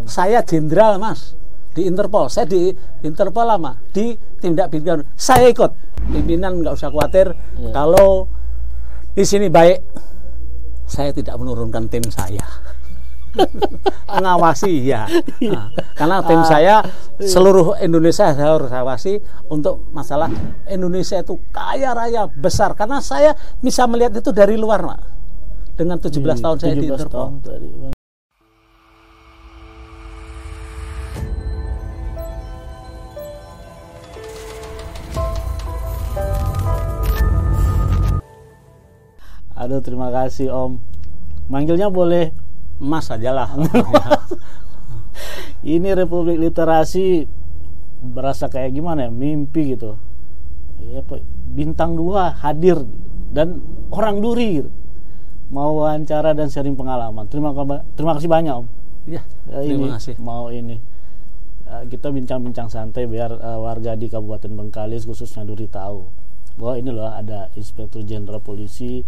Saya jenderal Mas di Interpol, saya di Interpol lama, di tindak pidana saya ikut. Pimpinan nggak usah khawatir kalau di sini baik, saya tidak menurunkan tim saya. Mengawasi ya, karena tim saya seluruh Indonesia saya harus awasi untuk masalah Indonesia itu kaya raya besar, karena saya bisa melihat itu dari luar Pak. Dengan 17 tahun saya di Interpol. Aduh, terima kasih Om. Manggilnya boleh Mas ajalah. Ini Republik Literasi berasa kayak gimana ya, mimpi gitu ya, bintang 2 hadir dan orang Duri gitu. Mau wawancara dan sharing pengalaman. Terima kasih banyak Om Ya, terima kasih. Mau ini kita bincang-bincang santai biar warga di Kabupaten Bengkalis khususnya Duri tahu bahwa ini loh ada Inspektur Jenderal Polisi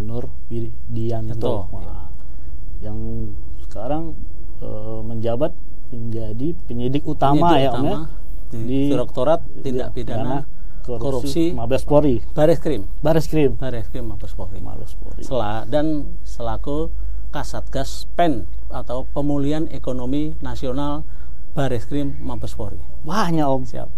Nur Widianto yang sekarang menjabat menjadi penyidik utama ya Om ya di Direktorat Tindak Pidana Korupsi Mabes Polri, Baris Krim Mabes Polri. Dan selaku Kasatgas PEN atau Pemulihan Ekonomi Nasional Baris Krim Mabes Polri. Wahnya Om. Siap.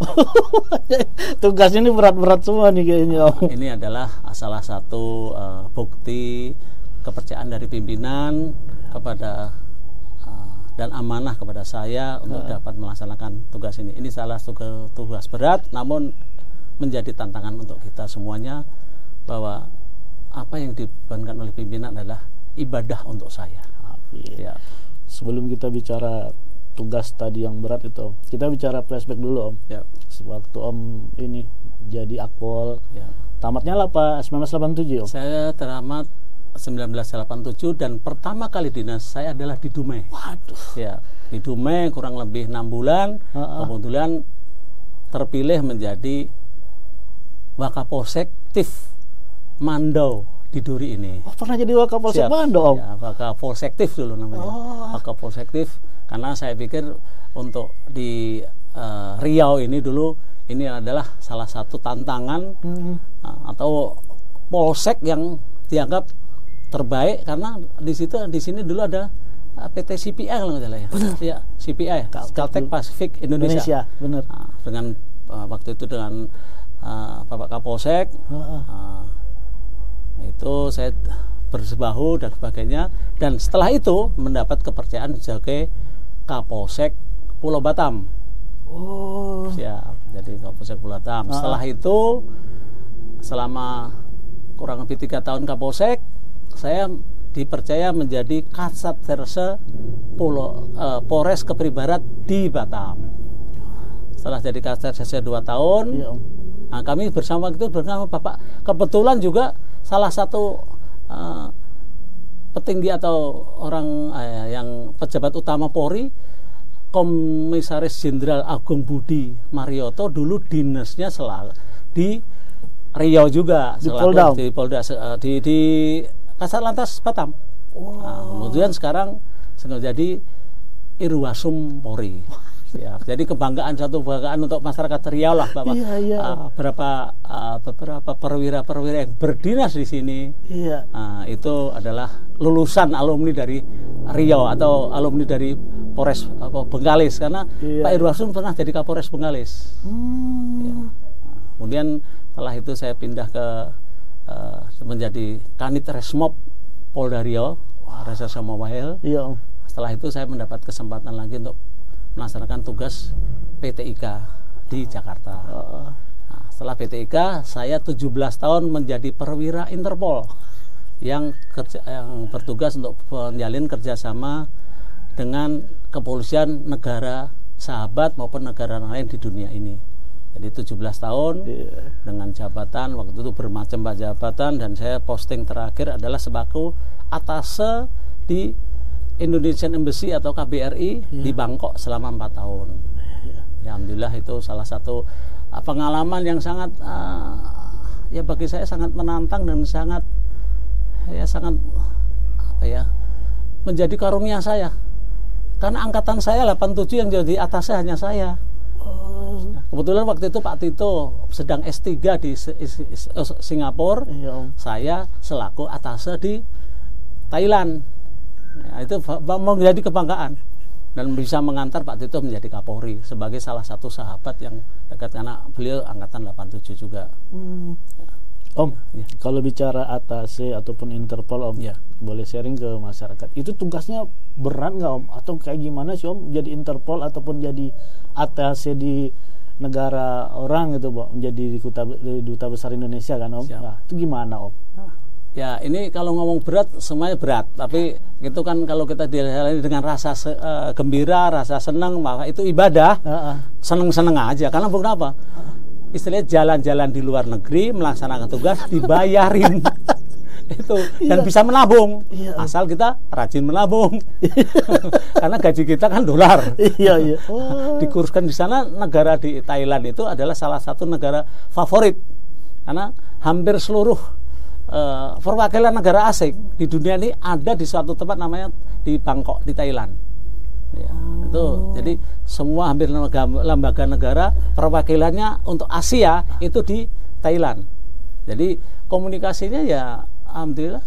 Tugas ini berat-berat semua nih kayaknya Om. Ini adalah salah satu bukti kepercayaan dari pimpinan kepada dan amanah kepada saya untuk dapat melaksanakan tugas ini. Ini salah satu tugas berat, namun menjadi tantangan untuk kita semuanya, bahwa apa yang dibebankan oleh pimpinan adalah ibadah untuk saya. Ya. Sebelum kita bicara tugas tadi yang berat itu, kita bicara flashback dulu Om. Ya. Waktu Om ini jadi Akpol, tamatnya apa? 1987 Om? Saya teramat 1987 dan pertama kali dinas saya adalah di Dumai. Waduh. Ya, di Dumai kurang lebih 6 bulan. Kebetulan terpilih menjadi Wakapolsektif Mandau di Duri ini. Oh, pernah jadi Wakapolsek Mandau Om? Ya, Wakapolsektif dulu namanya. Wakapolsektif, karena saya pikir untuk di Riau ini dulu ini adalah salah satu tantangan atau polsek yang dianggap terbaik, karena di sini dulu ada PT CPI kalau nggak salah ya. Ya, CPI, Caltech Pacific Indonesia. Benar. Dengan waktu itu dengan Bapak Kapolsek, itu saya bersebahu dan sebagainya, dan setelah itu mendapat kepercayaan sebagai Kapolsek Pulau Batam. Oh. Siap, jadi Kapolsek Pulau Batam. Setelah itu selama kurang lebih 3 tahun Kapolsek, saya dipercaya menjadi Kasat Serse Polres Kepri Barat di Batam. Setelah jadi Kasat Serse 2 tahun, nah, kami bersama Bapak, kebetulan juga salah satu petinggi atau orang yang pejabat utama Polri, Komisaris Jenderal Agung Budi Marioto, dulu dinasnya selalu di Riau juga, di Polda, di Kasat Lantas Batam. Nah, kemudian sekarang jadi Irwasum Polri. Ya, jadi satu kebanggaan untuk masyarakat Riau lah, Bapak. Beberapa perwira-perwira yang berdinas di sini, itu adalah lulusan alumni dari Riau atau alumni dari Polres Bengkalis, karena Pak Irwasum pernah jadi Kapolres Bengkalis. Ya. Kemudian setelah itu saya pindah ke menjadi Kanit Resmob Polda Riau, Reserse Mobile. Setelah itu saya mendapat kesempatan lagi untuk melaksanakan tugas PT IKA di Jakarta. Nah, setelah PT IKA, saya 17 tahun menjadi perwira Interpol yang bertugas untuk menjalin kerjasama dengan kepolisian negara sahabat maupun negara lain di dunia ini. Jadi 17 tahun dengan jabatan, waktu itu bermacam jabatan, dan saya posting terakhir adalah sebagai atase di Indonesian Embassy atau KBRI di Bangkok selama 4 tahun. Ya, alhamdulillah itu salah satu pengalaman yang sangat ya bagi saya sangat menantang dan sangat menjadi karunia saya. Karena angkatan saya 87 yang jadi atasnya hanya saya. Kebetulan waktu itu Pak Tito sedang S3 di Singapura, saya selaku atasnya di Thailand. Nah, itu menjadi kebanggaan dan bisa mengantar Pak Tito menjadi Kapolri sebagai salah satu sahabat yang dekat, karena beliau angkatan 87 juga. Om, kalau bicara ATASE ataupun Interpol, Om, boleh sharing ke masyarakat. Itu tugasnya berat nggak, Om? Atau kayak gimana sih, Om, jadi Interpol ataupun jadi ATASE di negara orang gitu, Om, menjadi duta besar Indonesia kan, Om? Nah, itu gimana, Om? Ya, ini kalau ngomong berat, semuanya berat. Tapi itu kan kalau kita dijalani dengan rasa gembira, rasa senang, maka itu ibadah. Seneng-seneng aja. Karena bukan apa? Istilahnya jalan-jalan di luar negeri, melaksanakan tugas, dibayarin. Itu. Dan bisa menabung. Asal kita rajin menabung. Karena gaji kita kan dolar. Dikurskan di sana, negara di Thailand itu adalah salah satu negara favorit. Karena hampir seluruh perwakilan negara asing di dunia ini ada di suatu tempat namanya di Bangkok di Thailand. Ya, itu jadi semua hampir lembaga negara perwakilannya untuk Asia itu di Thailand. Jadi komunikasinya ya alhamdulillah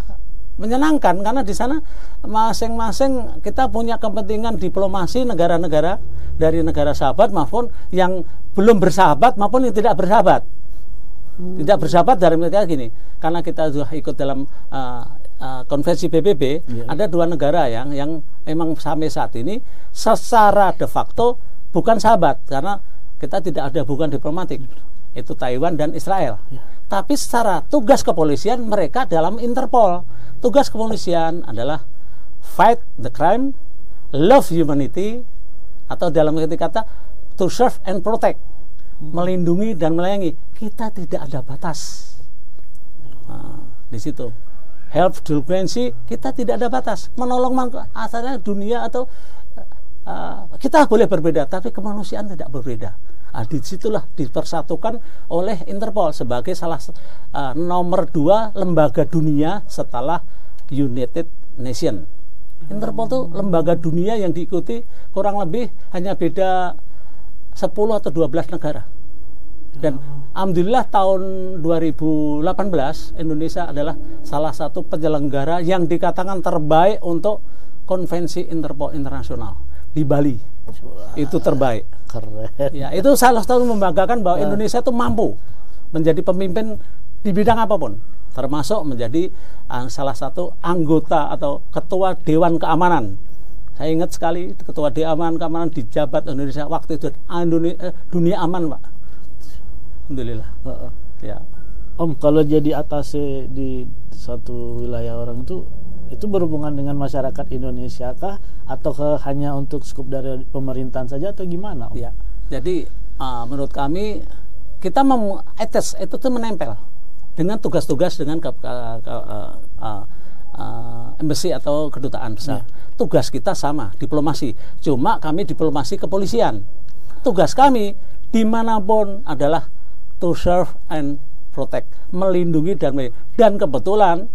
menyenangkan, karena di sana masing-masing kita punya kepentingan diplomasi negara-negara, dari negara sahabat maupun yang belum bersahabat maupun yang tidak bersahabat. Tidak bersahabat dari mereka gini, karena kita sudah ikut dalam konvensi PBB, ada dua negara yang memang sampai saat ini secara de facto bukan sahabat, karena kita tidak ada hubungan diplomatik, itu Taiwan dan Israel. Tapi secara tugas kepolisian mereka dalam Interpol. Tugas kepolisian adalah fight the crime, love humanity, atau dalam arti kata to serve and protect, melindungi dan melayani. Kita tidak ada batas. Nah, di situ help diplomacy, kita tidak ada batas. Menolong asalnya dunia atau kita boleh berbeda, tapi kemanusiaan tidak berbeda. Nah, disitulah dipersatukan oleh Interpol sebagai salah nomor 2 lembaga dunia setelah United Nations. Interpol itu lembaga dunia yang diikuti kurang lebih hanya beda 10 atau 12 negara. Dan alhamdulillah tahun 2018 Indonesia adalah salah satu penyelenggara yang dikatakan terbaik untuk konvensi Interpol internasional di Bali. Itu terbaik. Keren. Ya, itu salah satu membanggakan bahwa Indonesia itu mampu menjadi pemimpin di bidang apapun, termasuk menjadi salah satu anggota atau ketua Dewan Keamanan. Saya ingat sekali ketua Dewan Keamanan di jabat Indonesia waktu itu dunia aman, Pak. Alhamdulillah. Ya. Om, kalau jadi ATASE di satu wilayah orang itu berhubungan dengan masyarakat Indonesia kah, atau hanya untuk skup dari pemerintahan saja, atau gimana, Om? Ya. Jadi menurut kami kita itu tuh menempel dengan tugas-tugas dengan embassy atau kedutaan besar. Tugas kita sama, diplomasi. Cuma kami diplomasi kepolisian. Tugas kami dimanapun adalah to serve and protect, melindungi dan kebetulan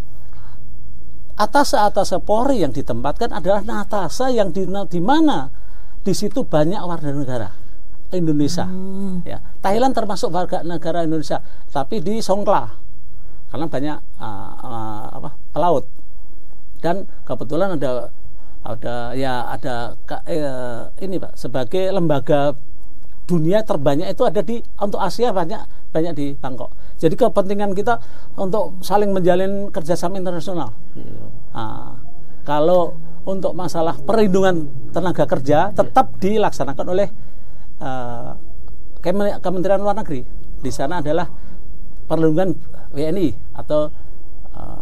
atas Polri yang ditempatkan adalah Natasa yang di mana di situ banyak warga negara Indonesia. Ya, Thailand termasuk warga negara Indonesia, tapi di Songkla karena banyak pelaut, dan kebetulan ini Pak, sebagai lembaga dunia terbanyak itu ada untuk Asia banyak di Bangkok. Jadi kepentingan kita untuk saling menjalin kerjasama internasional. Kalau untuk masalah perlindungan tenaga kerja tetap dilaksanakan oleh Kementerian Luar Negeri. Di sana adalah perlindungan WNI atau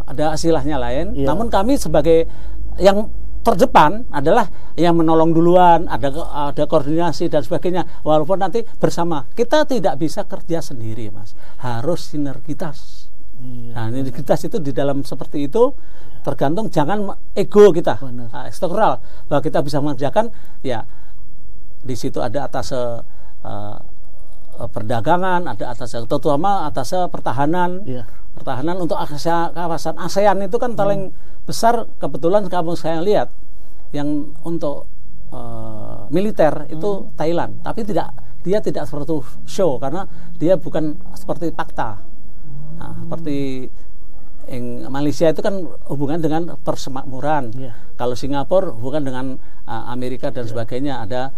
ada istilahnya lain. Namun kami sebagai yang terdepan adalah yang menolong duluan, ada koordinasi dan sebagainya. Walaupun nanti bersama, kita tidak bisa kerja sendiri, Mas. Harus sinergitas. Nah, sinergitas itu di dalam seperti itu tergantung, jangan ego kita, struktural, bahwa kita bisa mengerjakan. Ya, di situ ada atas perdagangan, ada atas terutama atas pertahanan. Pertahanan untuk kawasan ASEAN itu kan paling besar. Kebetulan kamu saya lihat yang untuk militer itu Thailand, tapi dia tidak seperti show karena dia bukan seperti Pakta. Nah, seperti Malaysia itu kan hubungan dengan persemakmuran. Kalau Singapura hubungan dengan Amerika dan sebagainya. Ada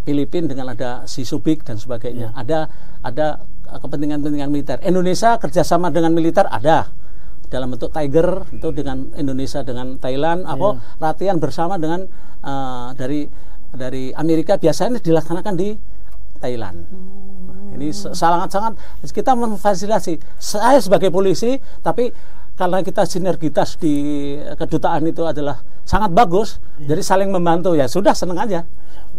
Filipina dengan ada si Subic dan sebagainya. Ada kepentingan-kepentingan militer. Indonesia kerjasama dengan militer ada dalam bentuk Tiger itu dengan Indonesia dengan Thailand. Latihan bersama dengan dari Amerika biasanya dilaksanakan di Thailand. Ini sangat-sangat kita memfasilitasi. Saya sebagai polisi, tapi karena kita sinergitas di kedutaan itu adalah sangat bagus, jadi saling membantu, ya sudah, senang aja.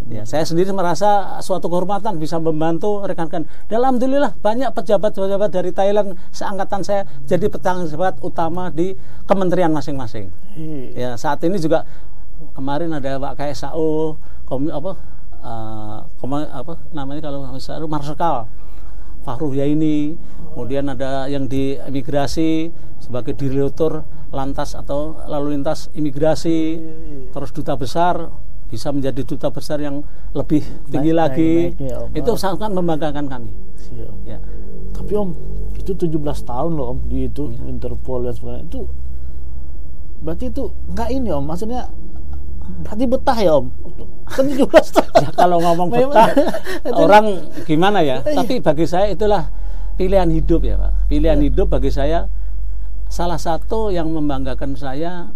Ya, saya sendiri merasa suatu kehormatan bisa membantu rekan-rekan. Dan alhamdulillah banyak pejabat-pejabat dari Thailand seangkatan saya jadi pejabat utama di kementerian masing-masing. Ya, saat ini juga kemarin ada Pak KSAO, Marsikal Fahru Yaini, kemudian ada yang di imigrasi sebagai direktur lantas atau lalu lintas imigrasi, terus duta besar bisa menjadi duta besar yang lebih tinggi lagi. Itu sangat membanggakan kami. Ya. Tapi Om, itu 17 tahun loh Om di itu Interpol dan sebagainya. Itu berarti itu enggak ini Om, maksudnya berarti betah ya Om? Kan 17 tahun. Ya, kalau ngomong betah orang gimana ya, tapi bagi saya itulah pilihan hidup ya Pak. Pilihan hidup bagi saya, salah satu yang membanggakan saya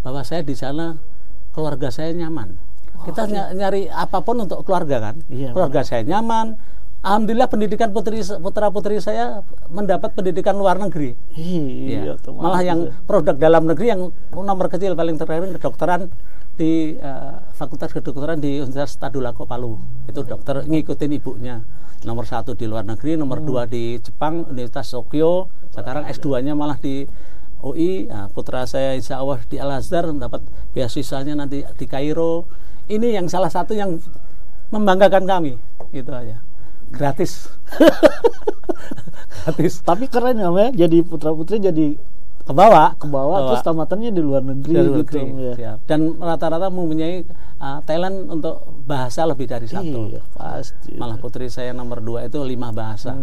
bahwa saya di sana keluarga saya nyaman. Kita nyari apapun untuk keluarga kan. Keluarga saya nyaman. Alhamdulillah pendidikan putra-putri saya mendapat pendidikan luar negeri. Malah yang produk dalam negeri yang nomor kecil paling terakhir kedokteran di Fakultas Kedokteran di Universitas Tadulako Palu. Itu dokter ngikutin ibunya. Nomor 1 di luar negeri, nomor 2 di Jepang, Universitas Tokyo. Sekarang S2-nya malah di UI. Nah, putra saya insya Allah di Al-Azhar mendapat beasiswanya nanti di Kairo. Ini yang salah satu yang membanggakan kami. Itu aja. Gratis. Gratis. Tapi keren ya, jadi putra-putri jadi kebawa terus tamatannya di luar negeri gitu ya. Dan rata-rata mempunyai talent untuk bahasa lebih dari 1. Pasti. Malah putri saya nomor 2 itu 5 bahasa.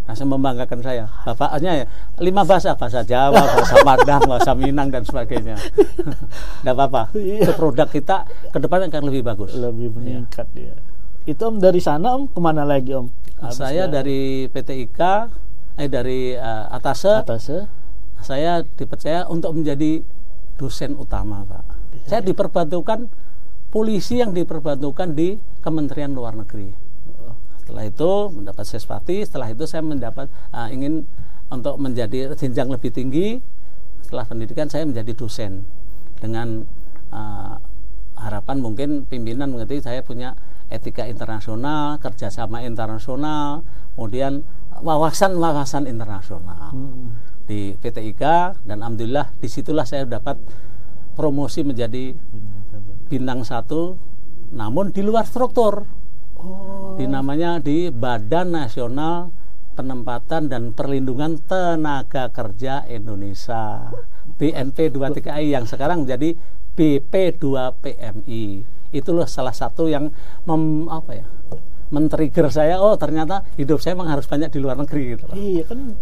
Nah, saya membanggakan saya. Bapaknya ya 5 bahasa Jawa, bahasa Padang, bahasa Minang dan sebagainya. Tidak apa-apa. Itu produk kita ke depan akan lebih bagus. Lebih meningkat ya. Itu Om dari sana Om kemana lagi Om? Saya dari PT IKA, dari Atase. Saya dipercaya untuk menjadi dosen utama Pak. Saya diperbantukan polisi yang diperbantukan di Kementerian Luar Negeri. Setelah itu mendapat sespati, setelah itu saya mendapat ingin untuk menjadi jenjang lebih tinggi. Setelah pendidikan saya menjadi dosen dengan harapan mungkin pimpinan mengerti saya punya etika internasional, kerjasama internasional, kemudian wawasan internasional di PT IKA. Dan alhamdulillah disitulah saya dapat promosi menjadi bintang 1, namun di luar struktur. Namanya di Badan Nasional Penempatan dan Perlindungan Tenaga Kerja Indonesia, BNP 2 TKI yang sekarang menjadi BP2 PMI. Itulah salah satu yang men-trigger saya, ternyata hidup saya memang harus banyak di luar negeri gitu. Iya kan,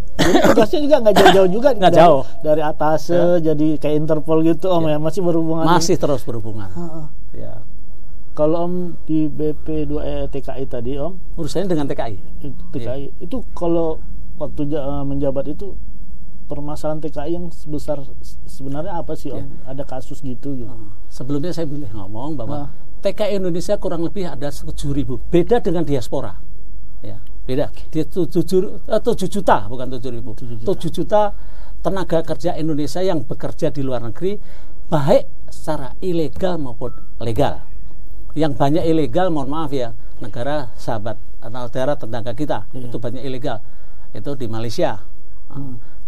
tugasnya juga nggak jauh-jauh juga. Nggak jauh. Dari Atase jadi kayak Interpol gitu Om ya, masih berhubungan. Masih terus berhubungan. Ya. Kalau Om di BP2 TKI tadi Om, urusannya dengan TKI. Itu kalau waktu menjabat itu permasalahan TKI yang sebesar sebenarnya apa sih Om? Ada kasus gitu. Sebelumnya saya boleh ngomong bahwa TKI Indonesia kurang lebih ada 7.000. Beda dengan diaspora. Ya, beda. Dia 7 juta, bukan 7.000. 7 juta tenaga kerja Indonesia yang bekerja di luar negeri, baik secara ilegal maupun legal. Yang banyak ilegal, mohon maaf ya, negara sahabat atau negara tetangga kita itu banyak ilegal. Itu di Malaysia,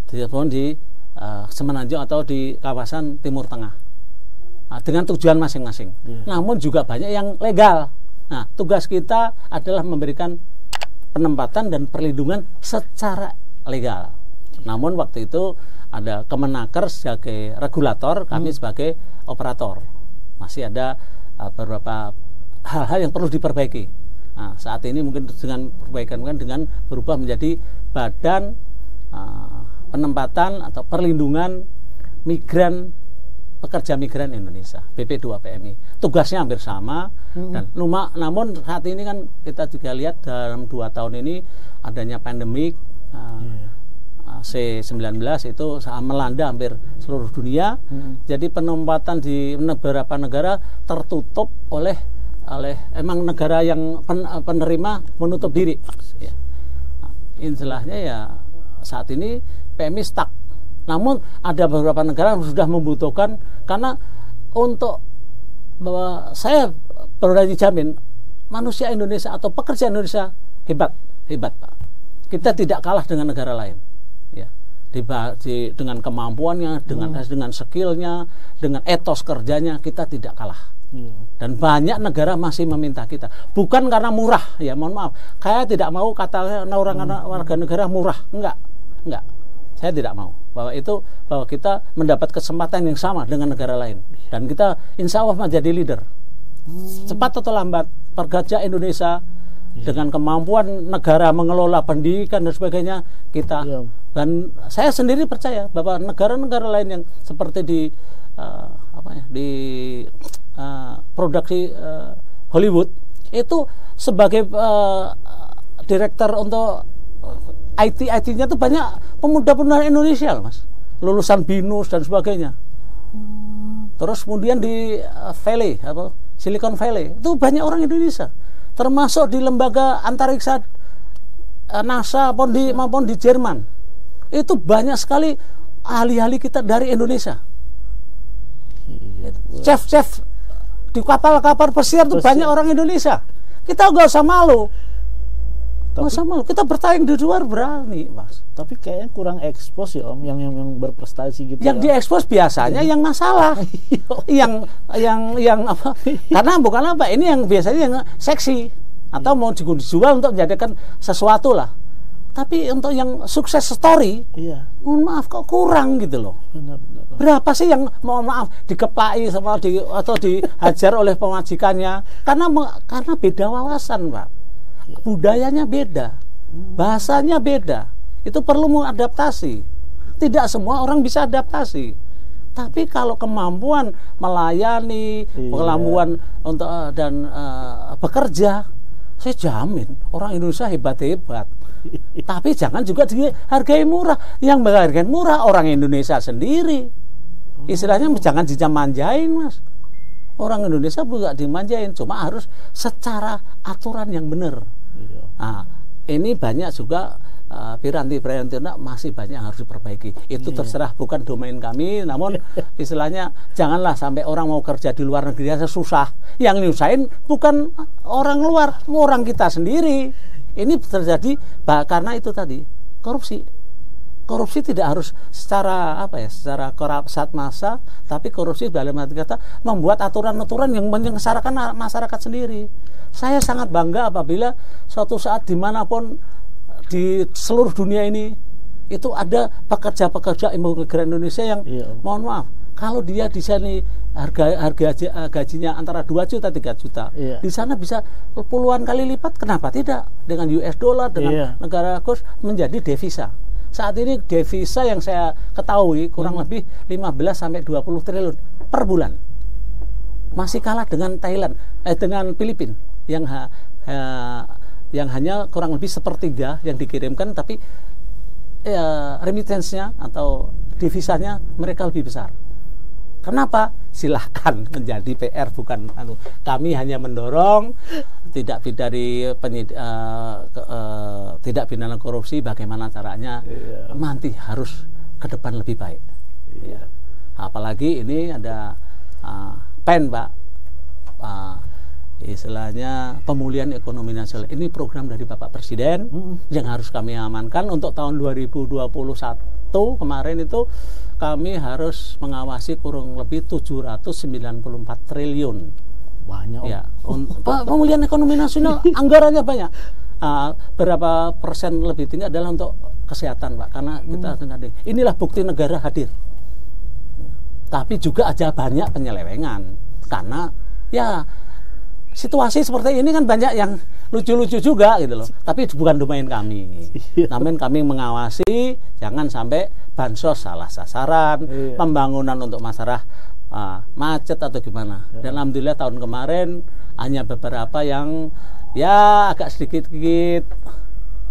di Semenanjung atau di kawasan Timur Tengah, dengan tujuan masing-masing. Namun juga banyak yang legal. Nah, tugas kita adalah memberikan penempatan dan perlindungan secara legal. Namun waktu itu ada Kemenaker sebagai regulator, kami sebagai operator. masih ada beberapa hal-hal yang perlu diperbaiki. Nah, saat ini mungkin dengan perbaikan dengan berubah menjadi Badan Penempatan atau Perlindungan Migran Pekerja Migran Indonesia, BP2PMI. Tugasnya hampir sama, dan namun saat ini kan kita juga lihat dalam 2 tahun ini adanya pandemik C19 itu melanda hampir seluruh dunia. Jadi penempatan di beberapa negara tertutup oleh emang negara yang penerima menutup diri. Ya. Istilahnya ya saat ini PMI stuck. Namun ada beberapa negara yang sudah membutuhkan, karena untuk bahwa saya berani jamin manusia Indonesia atau pekerja Indonesia hebat Pak. Kita tidak kalah dengan negara lain. Ya. Dengan kemampuannya, dengan skillnya, dengan etos kerjanya, kita tidak kalah. Dan banyak negara masih meminta kita, bukan karena murah, ya mohon maaf, saya tidak mau kata orang warga negara murah, enggak, saya tidak mau bahwa kita mendapat kesempatan yang sama dengan negara lain, dan kita insya Allah menjadi leader. Cepat atau lambat pekerja Indonesia dengan kemampuan negara mengelola pendidikan dan sebagainya kita, dan saya sendiri percaya bahwa negara-negara lain yang seperti di produksi Hollywood itu sebagai direktur untuk IT-nya itu banyak pemuda-pemuda Indonesia, Mas, lulusan BINUS dan sebagainya. Terus kemudian di Silicon Valley itu banyak orang Indonesia, termasuk di lembaga antariksa NASA maupun di Jerman. Itu banyak sekali ahli-ahli kita dari Indonesia. Chef di kapal-kapal pesiar itu banyak orang Indonesia. Kita nggak usah malu. Kita bertayang di luar berani, Mas. Tapi kayaknya kurang ekspos ya Om, yang berprestasi gitu. Yang diekspos biasanya yang masalah, yang apa? Karena bukan apa, ini yang biasanya yang seksi atau mau dijual untuk menjadikan sesuatu lah. Tapi untuk yang sukses story, mohon maaf kok kurang gitu loh. Benar. Berapa sih yang mohon maaf dikeplai atau dihajar oleh pemajikannya karena beda wawasan, Pak. Budayanya beda, bahasanya beda. Itu perlu mengadaptasi. Tidak semua orang bisa adaptasi. Tapi kalau kemampuan melayani, kemampuan untuk dan bekerja, saya jamin orang Indonesia hebat-hebat. Tapi jangan juga dihargai murah. Yang menghargai murah orang Indonesia sendiri. Istilahnya jangan dimanjain, Mas. Orang Indonesia juga dimanjain, cuma harus secara aturan yang benar. Nah, ini banyak juga piranti masih banyak yang harus diperbaiki. Itu terserah, bukan domain kami. Namun istilahnya janganlah sampai orang mau kerja di luar negeri aja susah. Yang nyusahin bukan orang luar, orang kita sendiri. Ini terjadi karena itu tadi korupsi. Korupsi tidak harus secara saat masa, tapi korupsi dalam arti kata membuat aturan-aturan yang menyengsarakan masyarakat sendiri. Saya sangat bangga apabila suatu saat dimanapun di seluruh dunia ini itu ada pekerja-pekerja imigran Indonesia yang mohon maaf, kalau dia di sini harga gajinya antara 2 juta 3 juta, di sana bisa puluhan kali lipat. Kenapa tidak dengan US dollar, dengan negara kurs menjadi devisa. Saat ini devisa yang saya ketahui kurang lebih 15-20 triliun per bulan. Masih kalah dengan Thailand, dengan Filipina yang hanya kurang lebih sepertiga yang dikirimkan, tapi remittance-nya atau devisanya mereka lebih besar. Kenapa? Silahkan menjadi PR, bukan kami hanya mendorong tidak pidana korupsi, bagaimana caranya nanti harus ke depan lebih baik. Apalagi ini ada PEN, Pak, istilahnya pemulihan ekonomi nasional. Ini program dari Bapak Presiden yang harus kami amankan untuk tahun 2021. Kemarin itu kami harus mengawasi kurang lebih 794 triliun. Banyak. Ya, pemulihan ekonomi nasional anggarannya banyak. Berapa persen lebih tinggi adalah untuk kesehatan, Pak, karena kita inilah bukti negara hadir. Tapi juga ada banyak penyelewengan. karena ya situasi seperti ini kan banyak yang lucu-lucu juga gitu loh. Tapi bukan domain kami. Namun kami mengawasi jangan sampai bansos salah sasaran, pembangunan untuk masalah macet atau gimana. Dan alhamdulillah tahun kemarin hanya beberapa yang ya agak sedikit-sedikit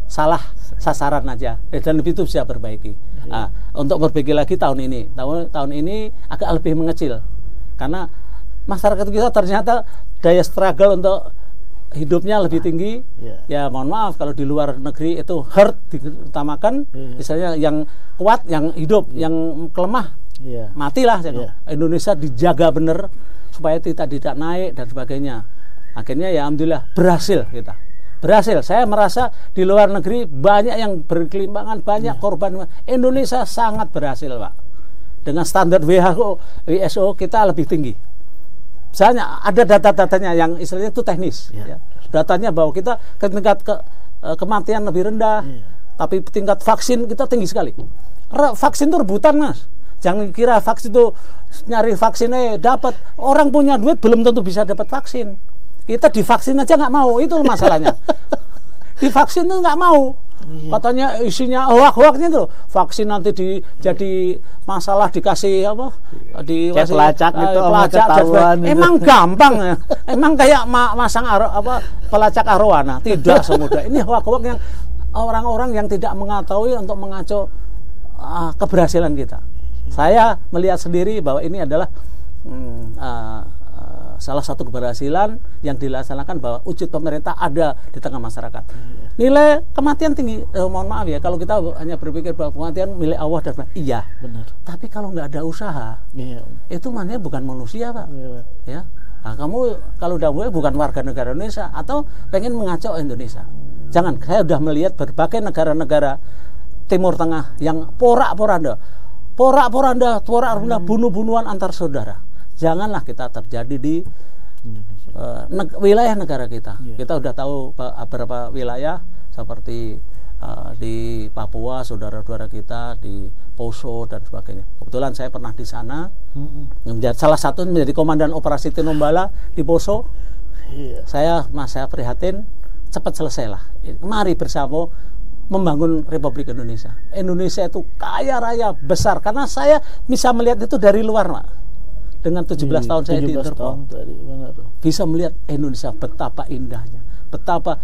salah sasaran aja. Dan itu bisa perbaiki. Untuk perbaiki lagi tahun ini. Tahun ini agak lebih mengecil. Karena masyarakat kita ternyata daya struggle untuk hidupnya lebih tinggi. Ya mohon maaf kalau di luar negeri itu herd diutamakan, misalnya yang kuat yang hidup, yang kelemah matilah. Indonesia dijaga benar supaya kita tidak naik dan sebagainya. Akhirnya ya alhamdulillah berhasil kita. Berhasil. Saya merasa di luar negeri banyak yang berkelimpangan, banyak korban. Indonesia sangat berhasil, Pak. Dengan standar WHO, ISO kita lebih tinggi. Misalnya ada data-datanya yang istilahnya itu teknis. Datanya bahwa kita tingkat kematian lebih rendah, tapi tingkat vaksin kita tinggi sekali. Vaksin itu rebutan, Mas. Jangan kira vaksin itu nyari vaksinnya dapat. Orang punya duit belum tentu bisa dapat vaksin. Kita divaksin aja nggak mau, itu masalahnya. Divaksin itu nggak mau. Katanya isinya hoak-hoaknya itu vaksin nanti jadi masalah dikasih apa? Dikasih pelacak gitu, pelacak emang gampang ya. Emang kayak masang pelacak arwana, tidak semudah. Ini hoak-hoak yang orang-orang yang tidak mengetahui untuk mengacau keberhasilan kita. Saya melihat sendiri bahwa ini adalah salah satu keberhasilan yang dilaksanakan bahwa wujud pemerintah ada di tengah masyarakat. Nilai kematian tinggi, mohon maaf ya kalau kita hanya berpikir bahwa kematian milik Allah dan iya, benar. Tapi kalau nggak ada usaha, itu maknanya bukan manusia, Pak. Ya, nah, kamu kalau udah bukan warga negara Indonesia atau pengen mengacau Indonesia. Jangan, saya udah melihat berbagai negara-negara Timur Tengah yang porak-poranda, bunuh-bunuhan antar saudara. Janganlah kita terjadi di wilayah negara kita. Kita udah tahu beberapa wilayah seperti di Papua, saudara-saudara kita di Poso dan sebagainya. Kebetulan saya pernah di sana. Salah satu menjadi komandan operasi Tinombala di Poso. Saya prihatin, cepat selesailah. Mari bersama membangun Republik Indonesia. Indonesia itu kaya raya besar karena saya bisa melihat itu dari luar, Pak. Dengan 17 tahun saya di Interpol, bisa melihat Indonesia betapa indahnya, betapa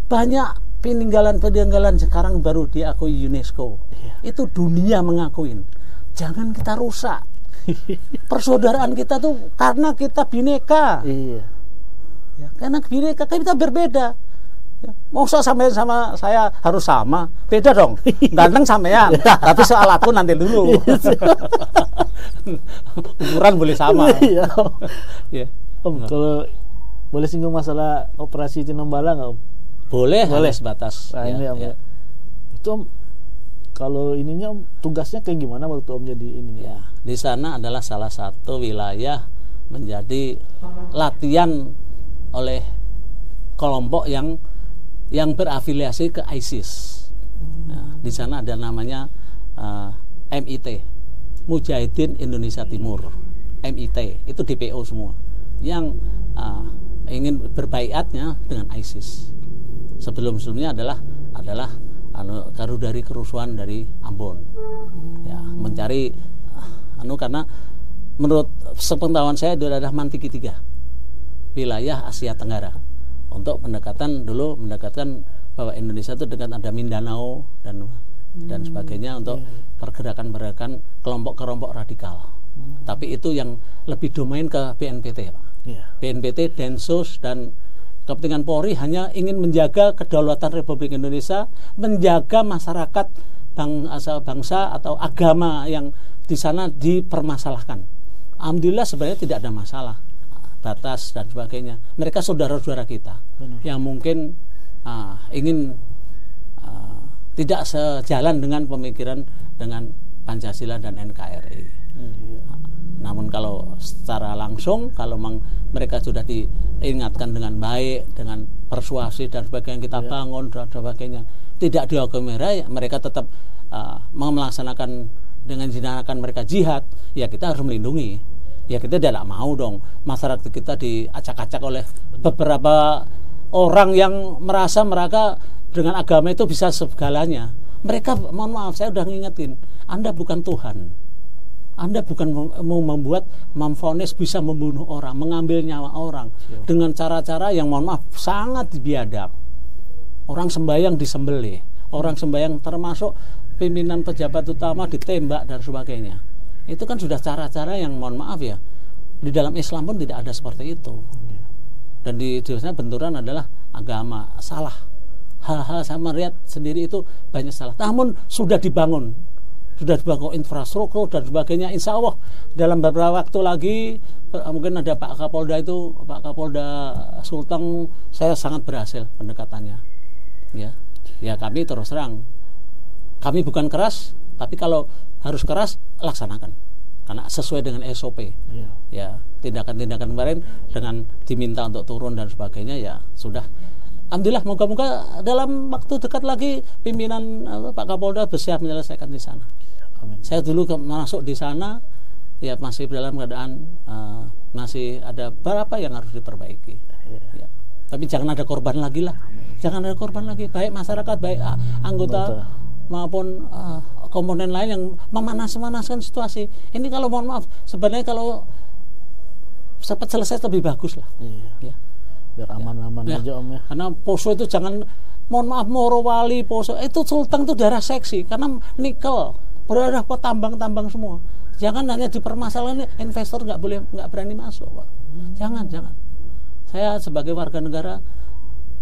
banyak peninggalan-peninggalan sekarang baru diakui UNESCO. Itu dunia mengakuin. Jangan kita rusak. Persaudaraan kita tuh karena kita bineka. Ya, karena bineka kita berbeda. Mau sampai sama saya harus sama, beda dong. Ganteng sampean, tapi soal aku nanti dulu. Ukuran boleh sama. Om, kalau boleh singgung masalah operasi Tinombala nggak, Om? Boleh sebatas. Nah, ini, Om, itu Om, kalau ininya Om, tugasnya kayak gimana waktu Om jadi ininya? Di sana adalah salah satu wilayah menjadi latihan oleh kelompok yang berafiliasi ke ISIS. Di sana ada namanya MIT, Mujahidin Indonesia Timur. MIT itu DPO semua yang ingin berbaiatnya dengan ISIS. Sebelumnya adalah dari kerusuhan dari Ambon. Ya, mencari karena menurut sepengetahuan saya itu adalah Mantiki 3, wilayah Asia Tenggara. Untuk mendekatkan bahwa Indonesia itu dekat ada Mindanao dan sebagainya untuk pergerakan kelompok-kelompok radikal. Tapi itu yang lebih domain ke BNPT, Pak. BNPT, Densus dan kepentingan Polri hanya ingin menjaga kedaulatan Republik Indonesia, menjaga masyarakat bangsa atau agama yang di sana dipermasalahkan. Alhamdulillah sebenarnya tidak ada masalah. Batas dan sebagainya. Mereka saudara-saudara kita. Yang mungkin ingin tidak sejalan dengan pemikiran dengan Pancasila dan NKRI. Namun kalau secara langsung, kalau mereka sudah diingatkan dengan baik, dengan persuasi dan sebagainya, kita bangun dan sebagainya, tidak dihukumi mereka tetap melaksanakan dengan tindakan mereka jihad, ya kita harus melindungi. Ya kita tidak mau dong masyarakat kita diacak-acak oleh beberapa orang yang merasa mereka dengan agama itu bisa segalanya. Mereka, mohon maaf, saya udah ngingetin, Anda bukan Tuhan. Anda bukan mau memvonis bisa membunuh orang, mengambil nyawa orang dengan cara-cara yang, mohon maaf, sangat biadab. Orang sembahyang disembelih, orang sembahyang termasuk pimpinan pejabat utama ditembak dan sebagainya. Itu kan sudah cara-cara yang, mohon maaf ya, di dalam Islam pun tidak ada seperti itu. Dan di sana benturan adalah agama, salah. Hal-hal saya melihat sendiri itu banyak salah. Namun sudah dibangun infrastruktur dan sebagainya. Insya Allah dalam beberapa waktu lagi mungkin ada Pak Kapolda Sulteng, saya sangat berhasil pendekatannya. Ya kami terus terang, kami bukan keras, tapi kalau harus keras laksanakan. Karena sesuai dengan SOP. Ya, tindakan-tindakan kemarin dengan diminta untuk turun dan sebagainya, ya sudah. Alhamdulillah, moga-moga dalam waktu dekat lagi pimpinan Pak Kapolda bersiap menyelesaikan di sana. Amin. Saya dulu masuk di sana, ya masih dalam keadaan masih ada beberapa yang harus diperbaiki. Ya. Tapi jangan ada korban lagi lah. Jangan ada korban lagi, baik masyarakat, baik anggota maupun komponen lain yang memanas-manaskan situasi. Ini kalau mohon maaf, sebenarnya kalau cepat selesai lebih bagus lah. Ya. Biar aman-aman aja Om ya. Karena Poso itu jangan, mohon maaf, Morowali, Poso itu Sulteng itu daerah seksi karena nikel, berada tambang-tambang semua. Jangan hanya dipermasalahan, investor nggak berani masuk, Pak. Jangan. Saya sebagai warga negara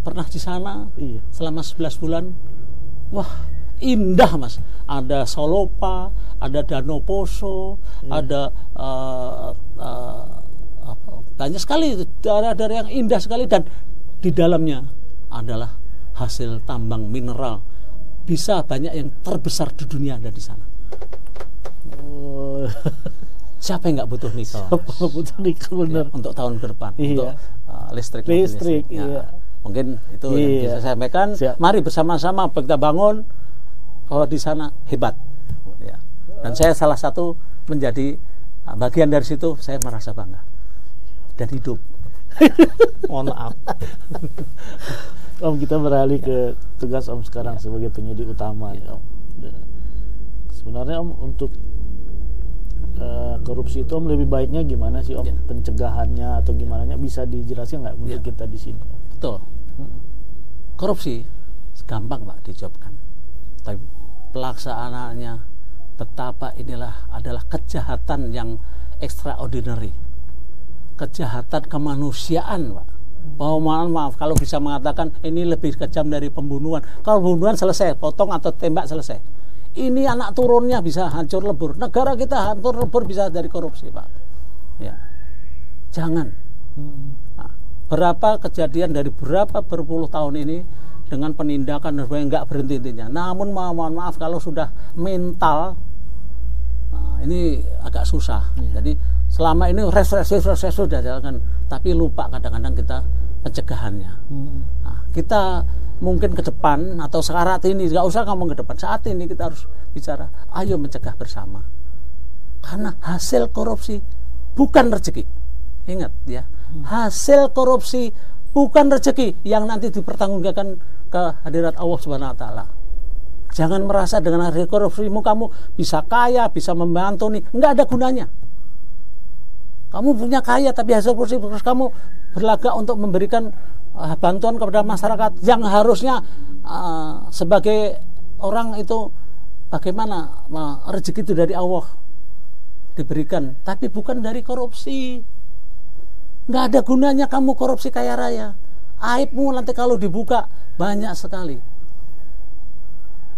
pernah di sana selama 11 bulan. Wah, indah Mas, ada Solopa, ada Danau Poso, ada banyak sekali daerah-daerah yang indah sekali, dan di dalamnya adalah hasil tambang mineral, bisa banyak yang terbesar di dunia ada di sana. Siapa yang nggak butuh nikel? Siapa butuh nikel, benar. Ya, untuk tahun ke depan, untuk listrik. Ya. Mungkin itu yang bisa saya sampaikan. Mari bersama-sama kita bangun bahwa di sana hebat, ya. Dan saya salah satu menjadi bagian dari situ. Saya merasa bangga dan hidup. Mohon maaf. Om, kita beralih ke tugas Om sekarang sebagai penyidik utama. Om. Sebenarnya Om, untuk korupsi itu Om lebih baiknya gimana sih Om? Pencegahannya atau gimana? Bisa dijelaskan nggak untuk kita di sini? Betul. Korupsi gampang Pak dijawabkan. Tapi pelaksanaannya, betapa inilah adalah kejahatan yang extraordinary, kejahatan kemanusiaan, Pak. Mohon maaf kalau bisa mengatakan ini lebih kejam dari pembunuhan. Kalau pembunuhan selesai, potong atau tembak selesai. Ini anak turunnya bisa hancur lebur. Negara kita hancur lebur bisa dari korupsi, Pak. Ya, jangan. Nah, berapa kejadian dari berapa berpuluh tahun ini dengan penindakan dan sebagainya nggak berhenti-hentinya. Namun mohon maaf kalau sudah mental, nah, ini agak susah. Jadi selama ini represif sudah jalan, tapi lupa kadang-kadang kita pencegahannya. Nah, kita mungkin ke depan atau saat ini, nggak usah ngomong ke depan, saat ini kita harus bicara, ayo mencegah bersama. Karena hasil korupsi bukan rezeki. Ingat ya, hasil korupsi bukan rezeki yang nanti dipertanggungjawabkan ke hadirat Allah Subhanahu wa taala. Jangan merasa dengan hasil korupsimu kamu bisa kaya, bisa membantu nih, enggak ada gunanya. Kamu punya kaya tapi hasil korupsi terus kamu berlagak untuk memberikan bantuan kepada masyarakat yang harusnya sebagai orang itu bagaimana rezeki itu dari Allah diberikan, tapi bukan dari korupsi. Nggak ada gunanya kamu korupsi kaya raya. Aibmu nanti kalau dibuka banyak sekali.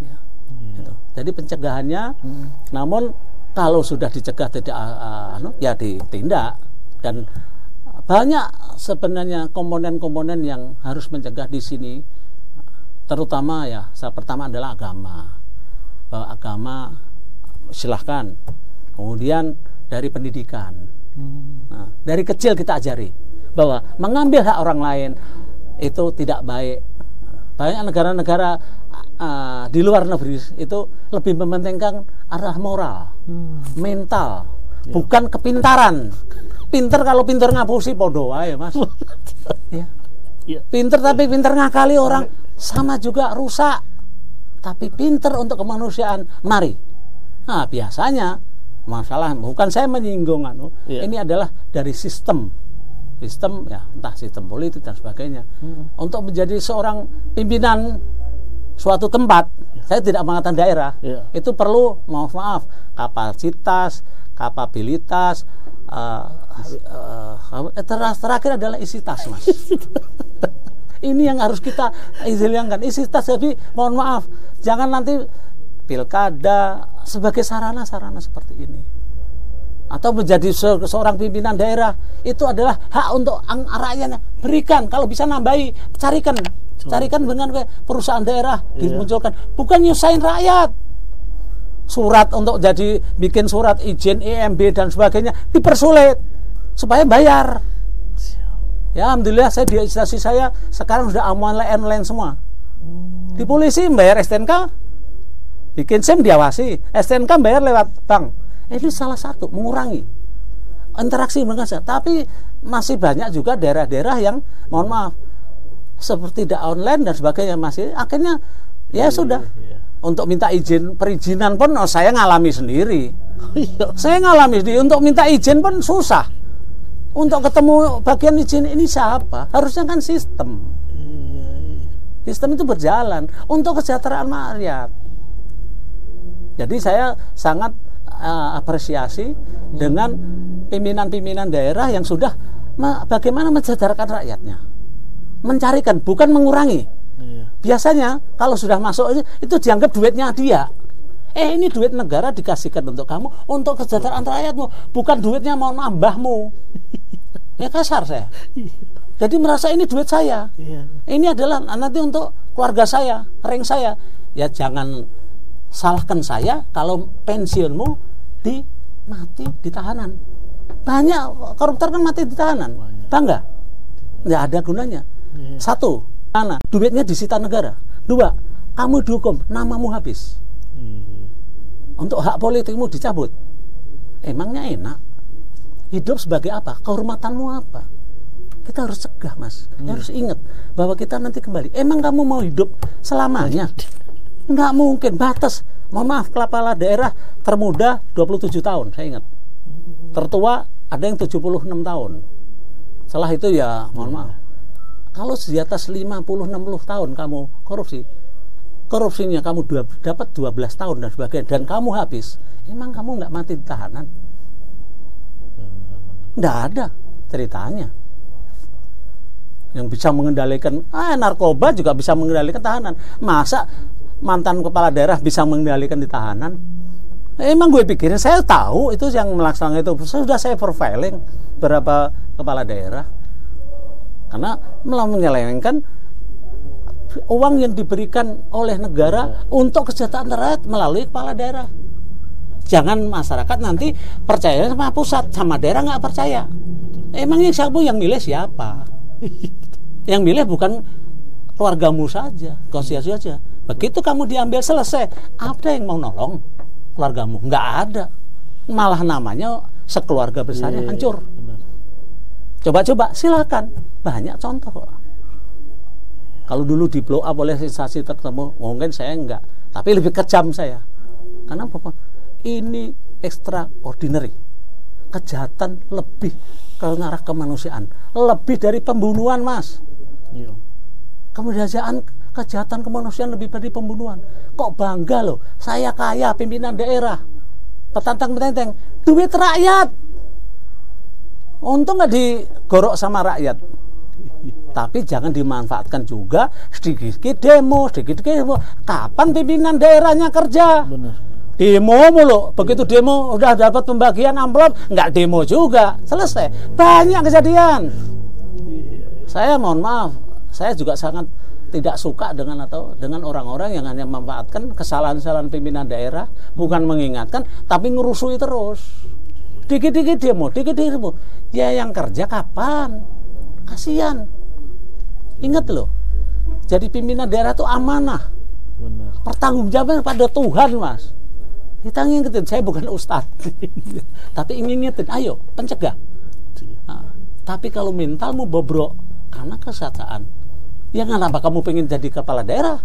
Ya, gitu. Jadi pencegahannya, namun kalau sudah dicegah tidak ya ditindak. Dan banyak sebenarnya komponen-komponen yang harus mencegah di sini, terutama ya pertama adalah agama. Bahwa agama silahkan, kemudian dari pendidikan. Nah, dari kecil kita ajari bahwa mengambil hak orang lain itu tidak baik. Banyak negara-negara di luar negeri itu lebih mementingkan arah moral, mental. bukan kepintaran. Pinter kalau pinter ngapusi podo aja Mas. Ya. Pinter tapi pinter ngakali orang sama juga rusak. Tapi pinter untuk kemanusiaan, mari. Nah biasanya masalah bukan saya menyinggung ini adalah dari sistem ya, entah sistem politik dan sebagainya. Untuk menjadi seorang pimpinan suatu tempat, saya tidak mengatakan daerah, itu perlu maaf kapasitas, kapabilitas, terakhir adalah isitas Mas. Ini yang harus kita hilangkan, isitas. Jadi mohon maaf, jangan nanti pilkada sebagai sarana-sarana seperti ini, atau menjadi seorang pimpinan daerah itu adalah hak untuk rakyatnya. Berikan, kalau bisa nambahi, carikan dengan perusahaan daerah dimunculkan, bukan nyusahin rakyat. Surat untuk jadi bikin surat izin EMB dan sebagainya dipersulit supaya bayar. Ya alhamdulillah saya di instansi saya sekarang sudah online semua. Di polisi bayar STNK, bikin SIM diawasi, STNK bayar lewat bank. Ini salah satu mengurangi interaksi dengan saya. Tapi masih banyak juga daerah-daerah yang mohon maaf seperti tidak online dan sebagainya, masih akhirnya ya sudah. Untuk minta perizinan pun saya ngalami sendiri. Saya ngalami sendiri, untuk minta izin pun susah. Untuk ketemu bagian izin ini siapa? Harusnya kan sistem. Sistem itu berjalan untuk kesejahteraan rakyat. Jadi saya sangat apresiasi dengan pimpinan-pimpinan daerah yang sudah bagaimana mensejahterakan rakyatnya. Mencarikan, bukan mengurangi. Biasanya kalau sudah masuk itu dianggap duitnya dia. Ini duit negara dikasihkan untuk kamu, untuk kesejahteraan rakyatmu, bukan duitnya mau nambahmu. Ya kasar saya. Jadi merasa ini duit saya. Ini adalah nanti untuk keluarga saya, ring saya. Ya jangan salahkan saya kalau pensiunmu mati di tahanan. Banyak koruptor kan mati di tahanan. Bangga? Nggak ada gunanya. Satu, duitnya disita negara. Dua, kamu dihukum, namamu habis. Untuk hak politikmu dicabut. Emangnya enak? Hidup sebagai apa? Kehormatanmu apa? Kita harus cegah Mas. Harus ingat bahwa kita nanti kembali. Emang kamu mau hidup selamanya? Nggak mungkin. Batas, mohon maaf, kepala daerah termuda 27 tahun, saya ingat. Tertua ada yang 76 tahun. Setelah itu ya mohon maaf, kalau di atas 50-60 tahun kamu korupsinya kamu dapat 12 tahun dan sebagainya, dan kamu habis, emang kamu nggak mati di tahanan? Nggak ada ceritanya. Yang bisa mengendalikan narkoba juga bisa mengendalikan tahanan. Masa mantan kepala daerah bisa mengendalikan di tahanan? Emang gue pikirin, saya tahu itu yang melaksanakan itu. Sudah saya profiling beberapa kepala daerah. Karena menyelewengkan uang yang diberikan oleh negara untuk kesejahteraan rakyat melalui kepala daerah. Jangan masyarakat nanti percaya sama pusat, sama daerah nggak percaya. Emangnya yang milih siapa? Yang milih bukan keluargamu saja, konstitusi saja. Begitu kamu diambil selesai, ada yang mau nolong keluargamu? Nggak ada. Malah namanya sekeluarga besarnya hancur. Coba-coba, silakan. Banyak contoh. Kalau dulu di blow up oleh instansi tertentu, mungkin saya enggak. Tapi lebih kejam saya. Karena apa? Ini extraordinary. Kejahatan lebih ke arah kemanusiaan. Lebih dari pembunuhan, Mas. Kejahatan kemanusiaan lebih dari pembunuhan. Kok bangga loh? Saya kaya, pimpinan daerah. Petantang-petenteng. Duit rakyat. Untung nggak digorok sama rakyat. Tapi jangan dimanfaatkan juga sedikit demo. Kapan pimpinan daerahnya kerja? Benar. Demo mulu. Begitu demo udah dapat pembagian amplop, nggak demo juga. Selesai. Banyak kejadian. Saya mohon maaf, saya juga sangat tidak suka dengan orang-orang yang hanya memanfaatkan kesalahan-kesalahan pimpinan daerah, bukan mengingatkan, tapi ngerusui terus. Dikit-dikit demo. Ya yang kerja kapan? Kasihan. Ingat loh, jadi pimpinan daerah itu amanah. Benar. Pertanggungjawaban pada Tuhan, Mas. Kita ngingetin, saya bukan ustadz. Tapi ingin ngingetin, ayo pencegah. Nah, tapi kalau mentalmu bobrok karena kesejahteraan, ya kenapa kamu pengen jadi kepala daerah?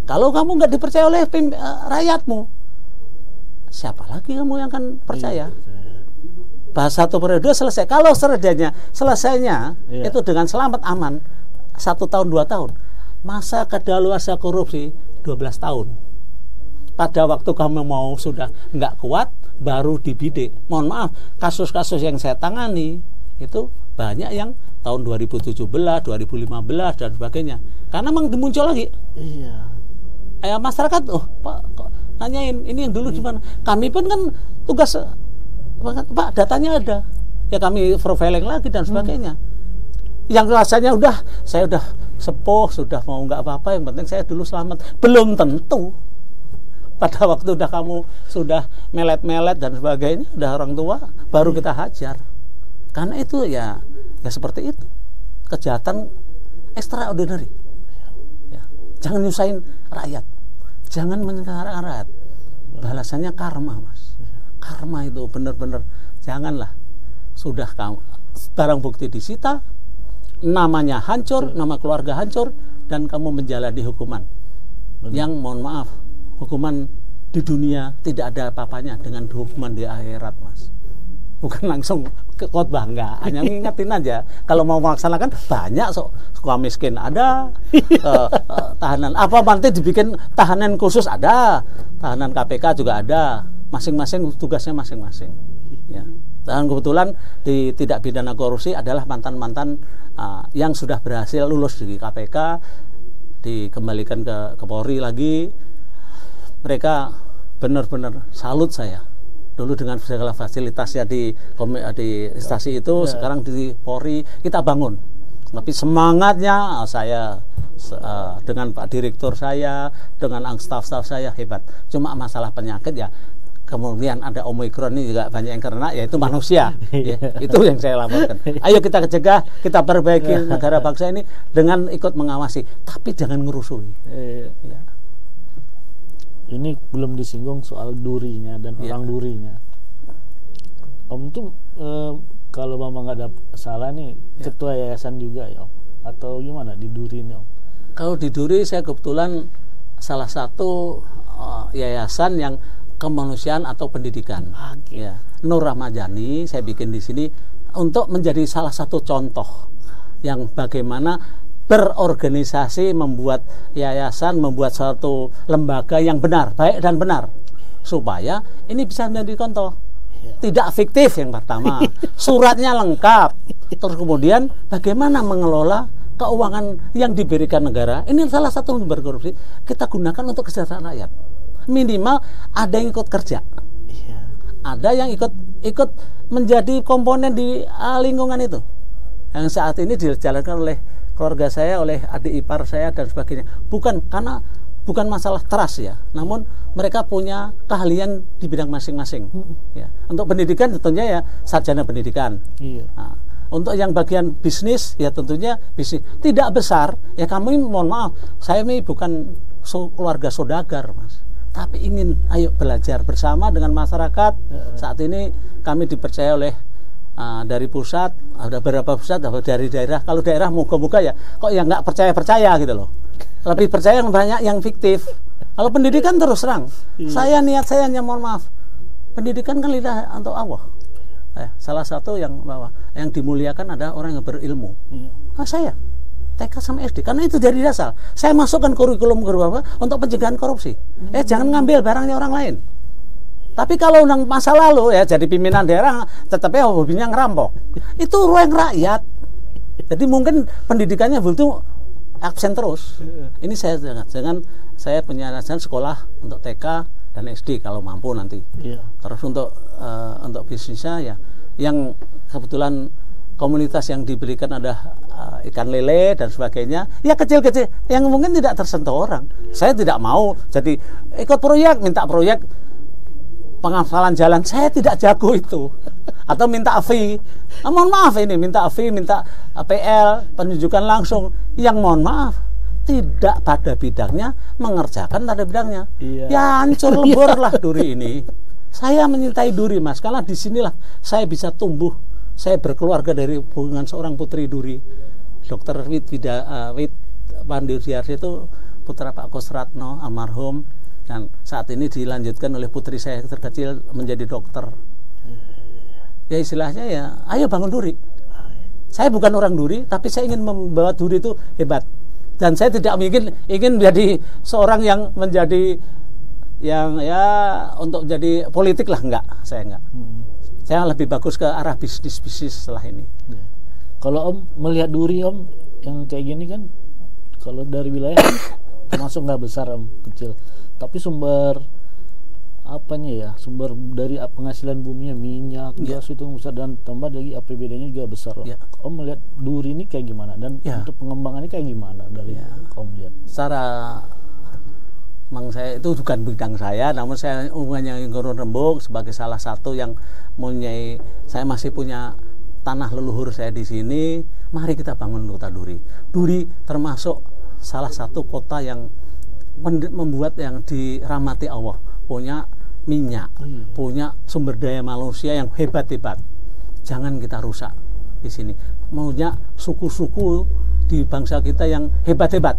Kalau kamu nggak dipercaya oleh rakyatmu, siapa lagi kamu yang akan percaya? Bahas 1 periode selesai. Kalau selesainya itu dengan selamat aman 1 tahun 2 tahun. Masa kadaluarsa korupsi 12 tahun. Pada waktu kamu mau sudah nggak kuat, baru dibidik. Mohon maaf, kasus-kasus yang saya tangani itu banyak yang tahun 2017, 2015 dan sebagainya. Karena memang muncul lagi. Iya. Masyarakat, Pak, kok nanyain ini yang dulu gimana? Kami pun kan tugas, Pak, datanya ada. Ya kami profiling lagi dan sebagainya. Yang rasanya saya udah sepuh, sudah mau nggak apa-apa, yang penting saya dulu selamat. Belum tentu. Pada waktu kamu sudah melet-melet dan sebagainya, udah orang tua, baru kita hajar. Karena itu ya seperti itu. Kejahatan extraordinary. Ya. Jangan nyusahin rakyat. Jangan menyengsarakan rakyat. Balasannya karma, Mas. Karma itu benar-benar janganlah. Sudah kamu barang bukti disita, namanya hancur, nama keluarga hancur, dan kamu menjalani hukuman. Yang mohon maaf, hukuman di dunia tidak ada apa-apanya dengan hukuman di akhirat, Mas. Bukan langsung ke khotbah, enggak, hanya ngingetin aja. Kalau mau melaksanakan banyak, suka miskin ada, tahanan apa nanti dibikin tahanan khusus ada, tahanan KPK juga ada, masing-masing tugasnya masing-masing. Ya. Dan kebetulan di tindak pidana korupsi adalah mantan-mantan yang sudah berhasil lulus di KPK, dikembalikan ke Polri lagi. Mereka benar-benar salut saya. Dulu dengan segala fasilitasnya di instansi itu, sekarang di Polri kita bangun. Tapi semangatnya saya dengan Pak Direktur saya, dengan staf-staf saya hebat. Cuma masalah penyakit ya, kemudian ada Omikron ini juga banyak yang kena, yaitu manusia. Ya, itu yang saya laporkan. Ayo kita cegah, kita perbaiki negara bangsa ini dengan ikut mengawasi, tapi jangan ngerusuhi. Ya. Ini belum disinggung soal durinya dan orang durinya. Om tuh kalau Mama nggak ada salah nih, ketua yayasan juga ya Om, atau gimana di Duri ini Om? Kalau di Duri saya kebetulan salah satu yayasan yang kemanusiaan atau pendidikan. Ya. Nur Rahmajani saya bikin di sini untuk menjadi salah satu contoh yang bagaimana berorganisasi, membuat yayasan, membuat suatu lembaga yang benar, baik dan benar, supaya ini bisa menjadi contoh. Tidak fiktif yang pertama, suratnya lengkap, terus kemudian bagaimana mengelola keuangan yang diberikan negara. Ini salah satu sumber korupsi, kita gunakan untuk kesejahteraan rakyat. Minimal ada yang ikut kerja, ada yang ikut menjadi komponen di lingkungan itu, yang saat ini dijalankan oleh keluarga saya, oleh adik ipar saya dan sebagainya. Bukan masalah trust ya, namun mereka punya keahlian di bidang masing-masing. Ya. Untuk pendidikan tentunya ya sarjana pendidikan. Nah, untuk yang bagian bisnis ya tentunya bisnis tidak besar. Ya kami mohon maaf, saya ini bukan keluarga saudagar, Mas. Tapi ingin ayo belajar bersama dengan masyarakat. Saat ini kami dipercaya oleh dari pusat, ada beberapa pusat, dari daerah. Kalau daerah moga-moga ya kok yang nggak percaya gitu loh, lebih percaya yang banyak yang fiktif. Kalau pendidikan terus terang, niat saya hanya mohon maaf, pendidikan kan lidah untuk Allah. Salah satu yang dimuliakan ada orang yang berilmu. Saya TK sama SD, karena itu dari dasar saya masukkan kurikulum untuk pencegahan korupsi. Jangan ngambil barangnya orang lain. Tapi kalau masa lalu ya jadi pimpinan daerah tetapnya hobinya ngerampok. Itu ruang rakyat. Jadi mungkin pendidikannya itu absen terus. Ini saya punya sekolah untuk TK dan SD kalau mampu nanti. Terus untuk bisnisnya ya yang kebetulan komunitas yang diberikan ada ikan lele dan sebagainya, ya kecil-kecil yang mungkin tidak tersentuh orang. Saya tidak mau jadi ikut proyek, minta proyek pengasalan jalan, saya tidak jago itu. Atau minta fee, mohon maaf ini minta fee, minta PL, penunjukan langsung, yang mohon maaf tidak pada bidangnya mengerjakan pada bidangnya. Ya hancur lebur lah Duri ini. Saya mencintai Duri, Mas, karena disinilah saya bisa tumbuh. Saya berkeluarga dari hubungan seorang putri Duri, Dr. Wit Pandirdiarsi, itu putra Pak Kosratno almarhum, dan saat ini dilanjutkan oleh putri saya terkecil menjadi dokter. Ya istilahnya ya, ayo bangun Duri. Saya bukan orang Duri, tapi saya ingin membawa Duri itu hebat. Dan saya tidak ingin menjadi seorang yang menjadi yang ya untuk jadi politik lah, enggak, saya enggak. Saya lebih bagus ke arah bisnis setelah ini. Kalau Om melihat Duri Om yang kayak gini kan, kalau dari wilayah termasuk nggak besar Om, kecil, tapi sumber apanya ya, sumber dari penghasilan buminya minyak, gas itu besar, dan tambah lagi APBD-nya juga besar Om. Om melihat Duri ini kayak gimana, dan untuk pengembangannya kayak gimana dari Om lihat? Secara memang saya itu bukan bidang saya, namun saya hubungannya Gurun Rembuk sebagai salah satu yang mempunyai, saya masih punya tanah leluhur saya di sini. Mari kita bangun kota Duri. Duri termasuk salah satu kota yang membuat yang dirahmati Allah, punya minyak, punya sumber daya manusia yang hebat-hebat. Jangan kita rusak di sini. Maunya suku-suku di bangsa kita yang hebat-hebat.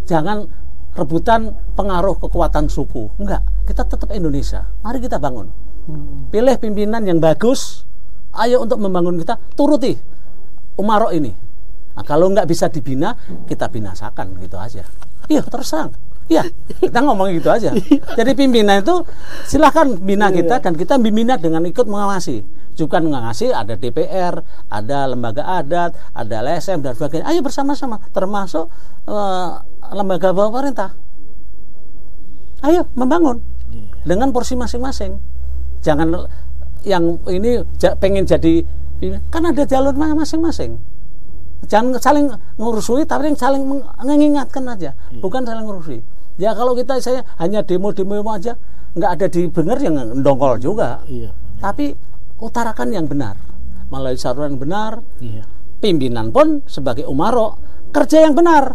Jangan rebutan pengaruh kekuatan suku. Enggak, kita tetap Indonesia. Mari kita bangun. Pilih pimpinan yang bagus. Ayo untuk membangun kita, turuti Umarok ini. Nah, kalau nggak bisa dibina, kita binasakan, gitu aja. Iya, terus terang. Iya, kita ngomong gitu aja. Jadi pimpinan itu silahkan bina kita, dan kita bina dengan ikut mengawasi. Bukan mengawasi, ada DPR, ada lembaga adat, ada LSM dan sebagainya. Ayo bersama-sama, termasuk lembaga pemerintah. Ayo membangun dengan porsi masing-masing. Jangan yang ini pengen jadi, kan ada jalur masing-masing. Jangan saling ngurusui, tapi saling mengingatkan aja, bukan saling ngurusui. Ya kalau saya hanya demo-demo aja, nggak ada didengar, yang ndongkol juga. Tapi utarakan yang benar, melalui saluran yang benar. Pimpinan pun sebagai Umarok kerja yang benar.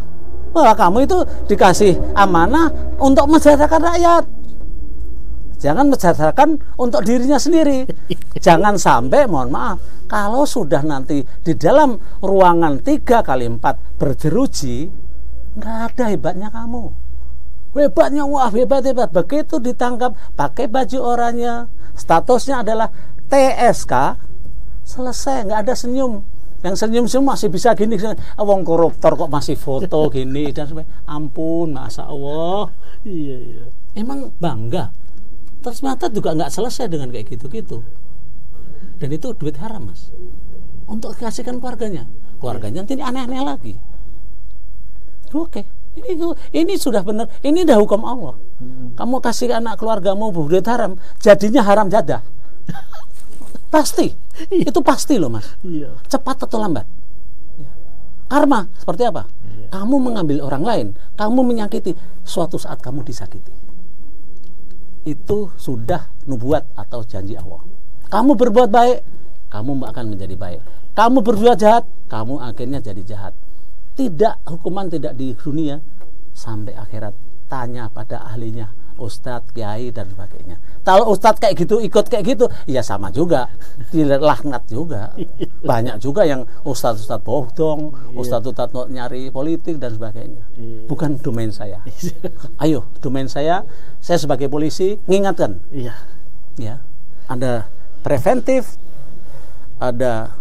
Wah, kamu itu dikasih amanah untuk mensejahterakan rakyat. Jangan mensejahterakan untuk dirinya sendiri. Jangan sampai, mohon maaf, kalau sudah nanti di dalam ruangan 3x4 berjeruji, nggak ada hebatnya kamu. Hebatnya, wah hebat-hebat. Begitu ditangkap, pakai baju oranye, statusnya adalah TSK, selesai, nggak ada senyum. Yang senyum-senyum masih bisa gini, wong koruptor kok masih foto gini dan sebagainya. Ampun, masa Allah. Emang bangga. Ternyata juga nggak selesai dengan kayak gitu-gitu. Dan itu duit haram, Mas. Untuk dikasihkan keluarganya. Keluarganya nanti aneh-aneh lagi. Oke. Ini sudah benar. Ini udah hukum Allah. Kamu kasih anak keluargamu duit haram, jadinya haram jadah. Pasti. Itu pasti loh, Mas. Cepat atau lambat. Karma seperti apa? Kamu mengambil orang lain, kamu menyakiti, suatu saat kamu disakiti. Itu sudah nubuat atau janji Allah. Kamu berbuat baik, kamu akan menjadi baik. Kamu berbuat jahat, kamu akhirnya jadi jahat. Tidak, hukuman tidak di dunia, sampai akhirat. Tanya pada ahlinya, ustadz, kiai dan sebagainya. Kalau ustadz kayak gitu, ikut kayak gitu, ya sama juga, dilaknat juga. Banyak juga yang ustadz bohong, ustadz nyari politik dan sebagainya. Bukan domain saya. Ayo, domain saya sebagai polisi mengingatkan. Ya, ada preventif, ada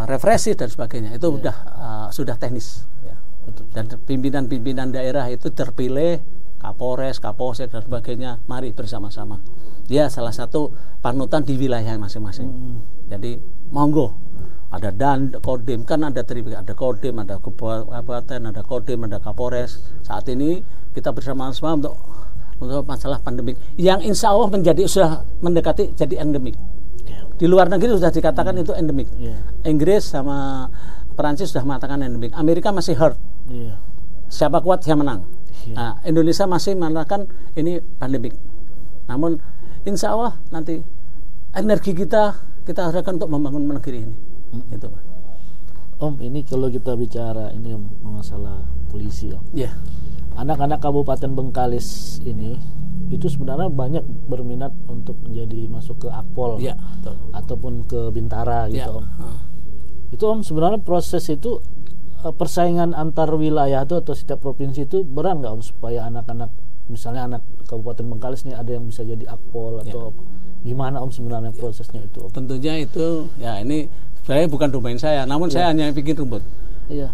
represif dan sebagainya. Itu sudah teknis. Dan pimpinan-pimpinan daerah itu terpilih, Kapolres, Kapolsek dan sebagainya. Mari bersama-sama. Dia salah satu panutan di wilayah masing-masing. Jadi monggo. Ada Kodim, kan ada Kodim, ada kabupaten, ada Kodim, ada Kapolres. Saat ini kita bersama-sama untuk masalah pandemik yang insya Allah sudah mendekati jadi endemik. Di luar negeri sudah dikatakan itu endemik. Inggris sama Perancis sudah mengatakan endemik. Amerika masih herd. Siapa kuat siapa menang. Nah, Indonesia masih mengatakan ini pandemik. Namun insya Allah nanti energi kita harapkan untuk membangun negeri ini. Itu, Pak. Om, ini kalau kita bicara ini Om, masalah polisi Om. Iya. Anak-anak Kabupaten Bengkalis ini itu sebenarnya banyak berminat untuk menjadi masuk ke Akpol, Iya, betul. ataupun ke Bintara gitu Iya. Om. Itu Om, sebenarnya proses itu persaingan antar wilayah itu atau setiap provinsi itu berat nggak Om, supaya anak-anak misalnya anak Kabupaten Bengkalis nih ada yang bisa jadi Akpol atau apa? Gimana Om sebenarnya prosesnya itu Om? Tentunya itu ya ini sebenarnya bukan domain saya, namun saya hanya bikin rumput. Iya.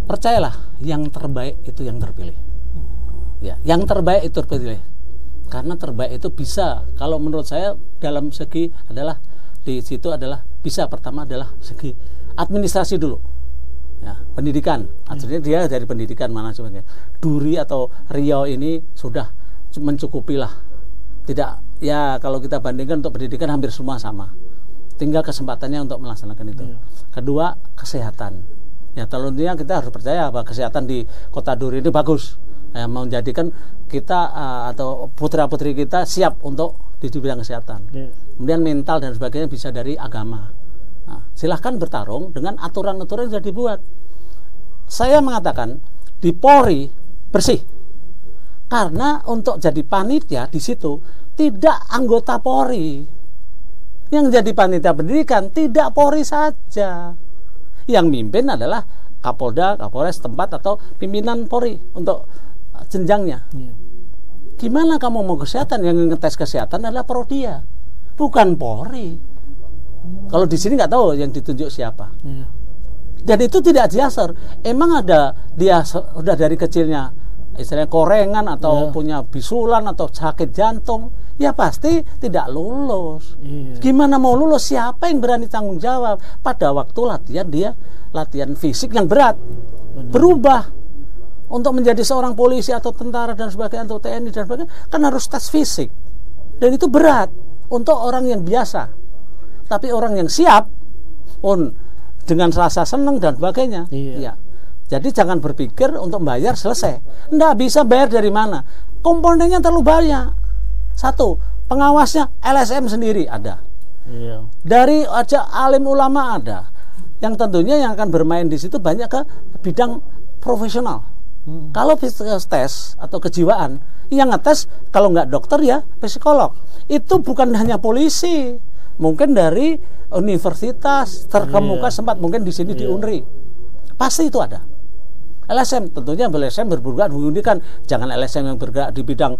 Percayalah, yang terbaik itu yang terpilih. Ya, yang terbaik itu terpilih. Karena terbaik itu bisa, kalau menurut saya dalam segi adalah di situ adalah bisa, pertama adalah segi administrasi dulu. Ya, pendidikan. Artinya dia dari pendidikan mana sebagainya. Duri atau Riau ini sudah mencukupilah. Tidak, ya kalau kita bandingkan untuk pendidikan hampir semua sama. Tinggal kesempatannya untuk melaksanakan itu. Kedua, kesehatan. Ya, tentunya kita harus percaya bahwa kesehatan di Kota Duri ini bagus. Ya, menjadikan kita atau putra-putri kita siap untuk di bidang kesehatan. Kemudian mental dan sebagainya bisa dari agama. Nah, silahkan bertarung dengan aturan-aturan yang sudah dibuat. Saya mengatakan di Polri bersih. Karena untuk jadi panitia di situ tidak anggota Polri. Yang jadi panitia pendidikan tidak Polri saja. Yang mimpin adalah Kapolda, Kapolres tempat atau pimpinan Polri untuk jenjangnya. Gimana kamu mau kesehatan? Yang ngetes kesehatan adalah Prodia, bukan Polri. Kalau di sini nggak tahu yang ditunjuk siapa. Dan itu tidak diasar. Emang ada dia sudah dari kecilnya istilahnya korengan atau punya bisulan atau sakit jantung, ya pasti tidak lulus. Gimana mau lulus? Siapa yang berani tanggung jawab? Pada waktu latihan dia latihan fisik yang berat. Berubah untuk menjadi seorang polisi atau tentara dan sebagainya atau TNI dan sebagainya kan harus tes fisik. Dan itu berat untuk orang yang biasa. Tapi orang yang siap pun dengan rasa senang dan sebagainya. Ya. Jadi jangan berpikir untuk bayar selesai. Nggak bisa bayar dari mana? Komponennya terlalu banyak. Satu, pengawasnya LSM sendiri ada. Dari aja alim ulama ada. Yang tentunya yang akan bermain di situ banyak ke bidang profesional. Kalau tes atau kejiwaan, yang ngetes kalau nggak dokter ya psikolog. Itu bukan hanya polisi, mungkin dari universitas terkemuka sempat mungkin di sini di UNRI. Pasti itu ada. LSM tentunya LSM bergerak kan jangan LSM yang bergerak di bidang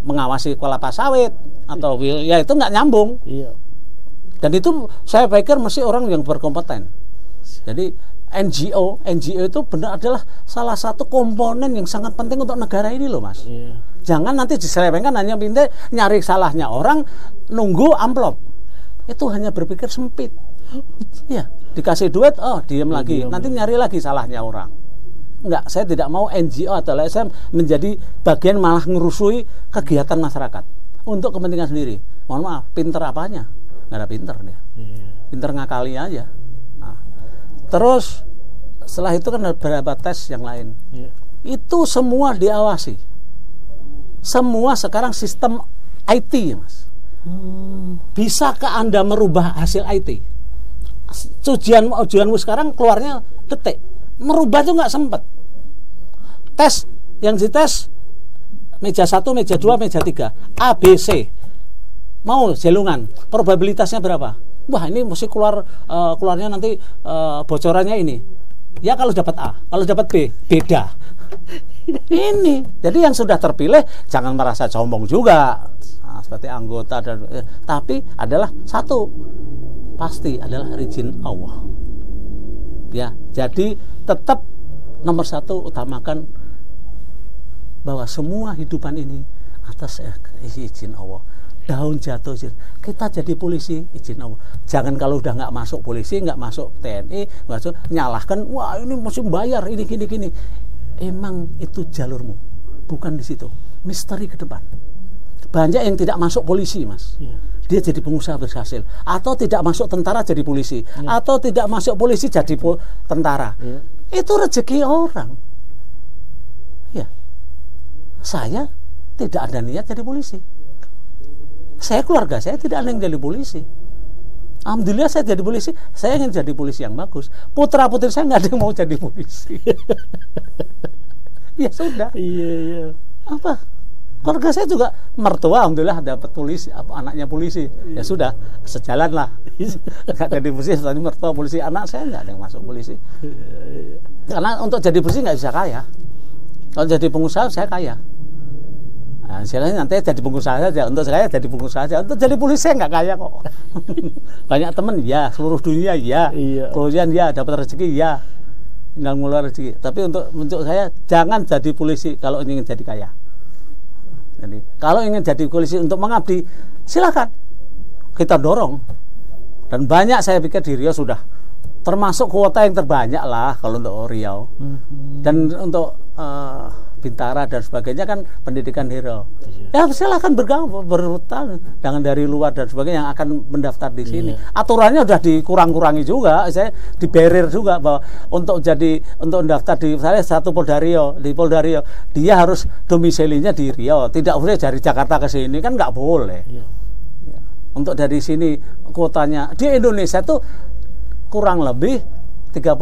mengawasi kelapa sawit atau ya itu nggak nyambung. Dan itu saya pikir mesti orang yang berkompeten. Jadi NGO itu benar adalah salah satu komponen yang sangat penting untuk negara ini loh Mas. Jangan nanti diselewengkan hanya pindah nyari salahnya orang, nunggu amplop. Itu hanya berpikir sempit. Ya, dikasih duit, diam lagi. Nanti nyari lagi salahnya orang. Enggak, saya tidak mau NGO atau LSM menjadi bagian malah ngerusui kegiatan masyarakat untuk kepentingan sendiri. Mohon maaf, pinter apanya? Nggak ada pinter dia. Pinter ngakali aja. Nah, terus setelah itu kan ada beberapa tes yang lain. Itu semua diawasi. Semua sekarang sistem IT, Mas. Bisakah Anda merubah hasil IT? Ujianmu sekarang keluarnya detik. Merubah itu nggak sempet. Tes yang dites meja 1, meja 2, meja 3 ABC mau jelungan, probabilitasnya berapa? Wah ini mesti keluarnya nanti bocorannya ini. Ya kalau dapat A, kalau dapat B beda. Ini jadi yang sudah terpilih jangan merasa sombong juga. Nah, seperti anggota dan tapi adalah satu pasti adalah izin Allah. Ya, jadi tetap nomor satu utamakan bahwa semua hidupan ini atas izin Allah. Daun jatuh izin. Kita jadi polisi izin Allah. Jangan kalau udah nggak masuk polisi, nggak masuk TNI, nggak masuk nyalahkan. Wah ini mesti bayar ini gini. Emang itu jalurmu, bukan di situ. Misteri ke depan. Banyak yang tidak masuk polisi, Mas. Dia jadi pengusaha berhasil, atau tidak masuk tentara jadi polisi, atau tidak masuk polisi jadi tentara. Itu rezeki orang. Ya, saya tidak ada niat jadi polisi. Saya keluarga saya tidak ada yang jadi polisi. Alhamdulillah saya jadi polisi. Saya ingin jadi polisi yang bagus. Putra putri saya nggak ada yang mau jadi polisi. Ya sudah. Iya. Apa? Keluarga saya juga mertua, alhamdulillah dapat polisi, anaknya polisi. Ya sudah, sejalan lah. Nggak jadi polisi, tadi mertua polisi, anak saya nggak ada yang masuk polisi. Karena untuk jadi polisi nggak bisa kaya. Kalau jadi pengusaha saya kaya. Nah, silahkan nanti jadi pengusaha saja. Untuk saya jadi pengusaha saja. Untuk jadi polisi saya nggak kaya kok. Banyak teman ya, seluruh dunia ya. Kemudian ya dapat rezeki ya. Tinggal ngeluar rezeki. Tapi untuk saya jangan jadi polisi kalau ingin jadi kaya. Jadi kalau ingin jadi polisi untuk mengabdi, silakan kita dorong. Dan banyak saya pikir di Riau sudah termasuk kuota yang terbanyak lah kalau untuk Riau. Dan untuk Bintara dan sebagainya kan pendidikan di Riau. Ya silakan bergabung berhutang dengan dari luar dan sebagainya yang akan mendaftar di sini. Aturannya sudah dikurang-kurangi juga, saya diberir juga bahwa untuk mendaftar di saya satu Polda Riau, di Polda Riau dia harus domisilinya di Riau, tidak boleh dari Jakarta ke sini, kan nggak boleh. Ya. Untuk dari sini kuotanya di Indonesia itu kurang lebih 34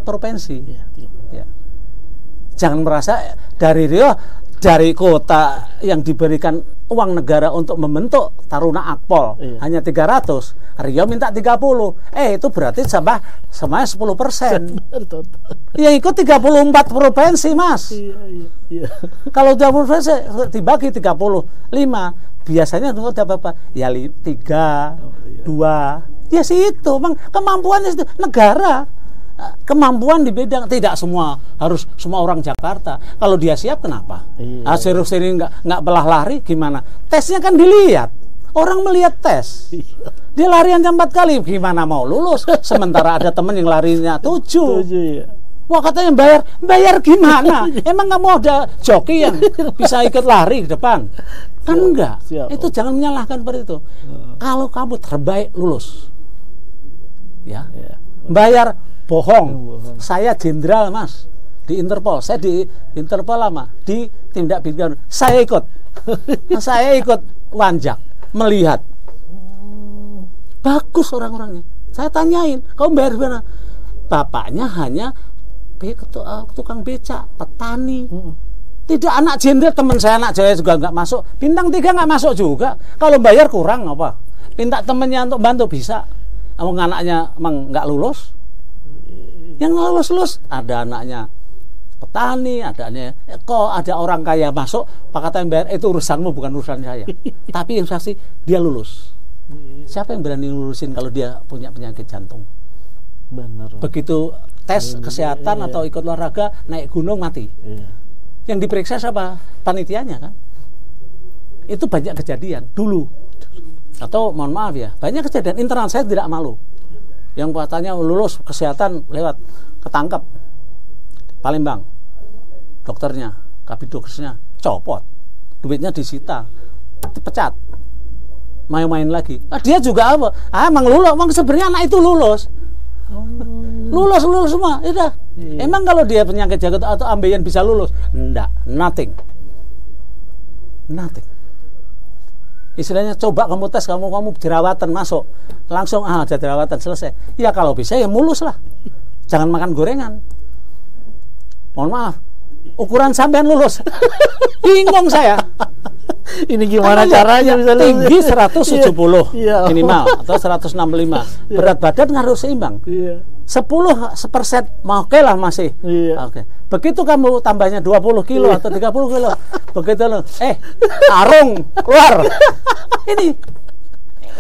provinsi. Ya. Jangan merasa dari Riau, dari kota yang diberikan uang negara untuk membentuk Taruna Akpol hanya 300, Riau minta 30. Itu berarti sama 10%. Ya ikut 34 provinsi, Mas. Iya. Kalau 30 provinsi dibagi 35, biasanya untuk apa? Ya 3, 2. Ya sih itu, Bang. Kemampuannya itu negara. Kemampuan di bidang tidak semua harus semua orang Jakarta. Kalau dia siap kenapa? Serius ini nggak belah lari gimana? Tesnya kan dilihat. Orang melihat tes. Dia larian 4 kali gimana mau lulus? Sementara ada temen yang larinya 7. Wah katanya bayar gimana? Emang nggak mau ada joki yang bisa ikut lari ke depan? Kan enggak. Itu jangan menyalahkan seperti itu. Kalau kamu terbaik lulus, ya bayar. Bohong. Saya jenderal, Mas, di Interpol. Saya di Interpol lama, di tindak pidana. Saya ikut. Saya ikut wanjak, melihat. Bagus orang-orangnya. Saya tanyain, kamu bayar berapa? Bapaknya hanya tukang becak, petani. Tidak anak jenderal, teman saya anak Jaya juga nggak masuk. Bintang 3 nggak masuk juga. Kalau bayar kurang apa? Minta temennya untuk bantu bisa. Kamu anaknya emang nggak lulus? Yang lulus ada anaknya petani, kok ada orang kaya masuk, Pak kata yang bayar itu urusanmu bukan urusan saya. Tapi yang saksi dia lulus. Siapa yang berani lulusin kalau dia punya penyakit jantung? Benar. Begitu tes kesehatan atau ikut olahraga naik gunung mati. Yang diperiksa siapa? Panitianya kan. Itu banyak kejadian dulu. Atau mohon maaf ya, banyak kejadian internal saya tidak malu. Yang katanya lulus kesehatan lewat ketangkep Palembang, dokternya, kabidokesnya copot, duitnya disita, dipecat, main-main lagi. Dia juga apa? Emang lulus, emang sebenarnya anak itu lulus, lulus semua. Udah. Emang kalau dia penyakit jantung atau ambeien bisa lulus? Enggak, nothing. Istilahnya coba kamu tes, kamu jerawatan masuk, langsung ada jerawatan selesai. Ya kalau bisa ya mulus lah, jangan makan gorengan. Mohon maaf, ukuran sampean lulus, bingung saya. Ini gimana caranya bisa tinggi 170 minimal atau 165, berat badan harus seimbang. 10% oke lah masih. Oke. Begitu kamu tambahnya 20 kilo atau 30 kilo, begitu lo, tarung keluar.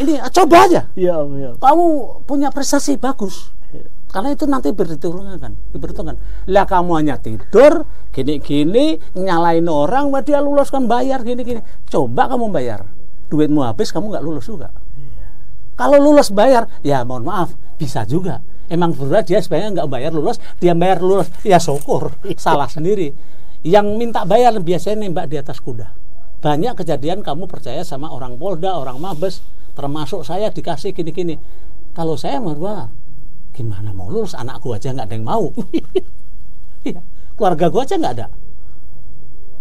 Ini coba aja. Kamu punya prestasi bagus. Karena itu nanti diperhitungkan. Lah kamu hanya tidur, gini-gini, nyalain orang, dia lulus kan bayar gini-gini. Coba kamu bayar, duitmu habis, kamu nggak lulus juga. Kalau lulus bayar, ya mohon maaf, bisa juga. Emang berat dia sebenarnya nggak bayar lulus, dia bayar lulus, ya syukur, salah sendiri. Yang minta bayar biasanya nembak di atas kuda. Banyak kejadian kamu percaya sama orang Polda, orang Mabes, termasuk saya dikasih gini-gini. Kalau saya merubah, gimana mau lulus, anakku aja nggak ada yang mau. Keluarga gua aja nggak ada.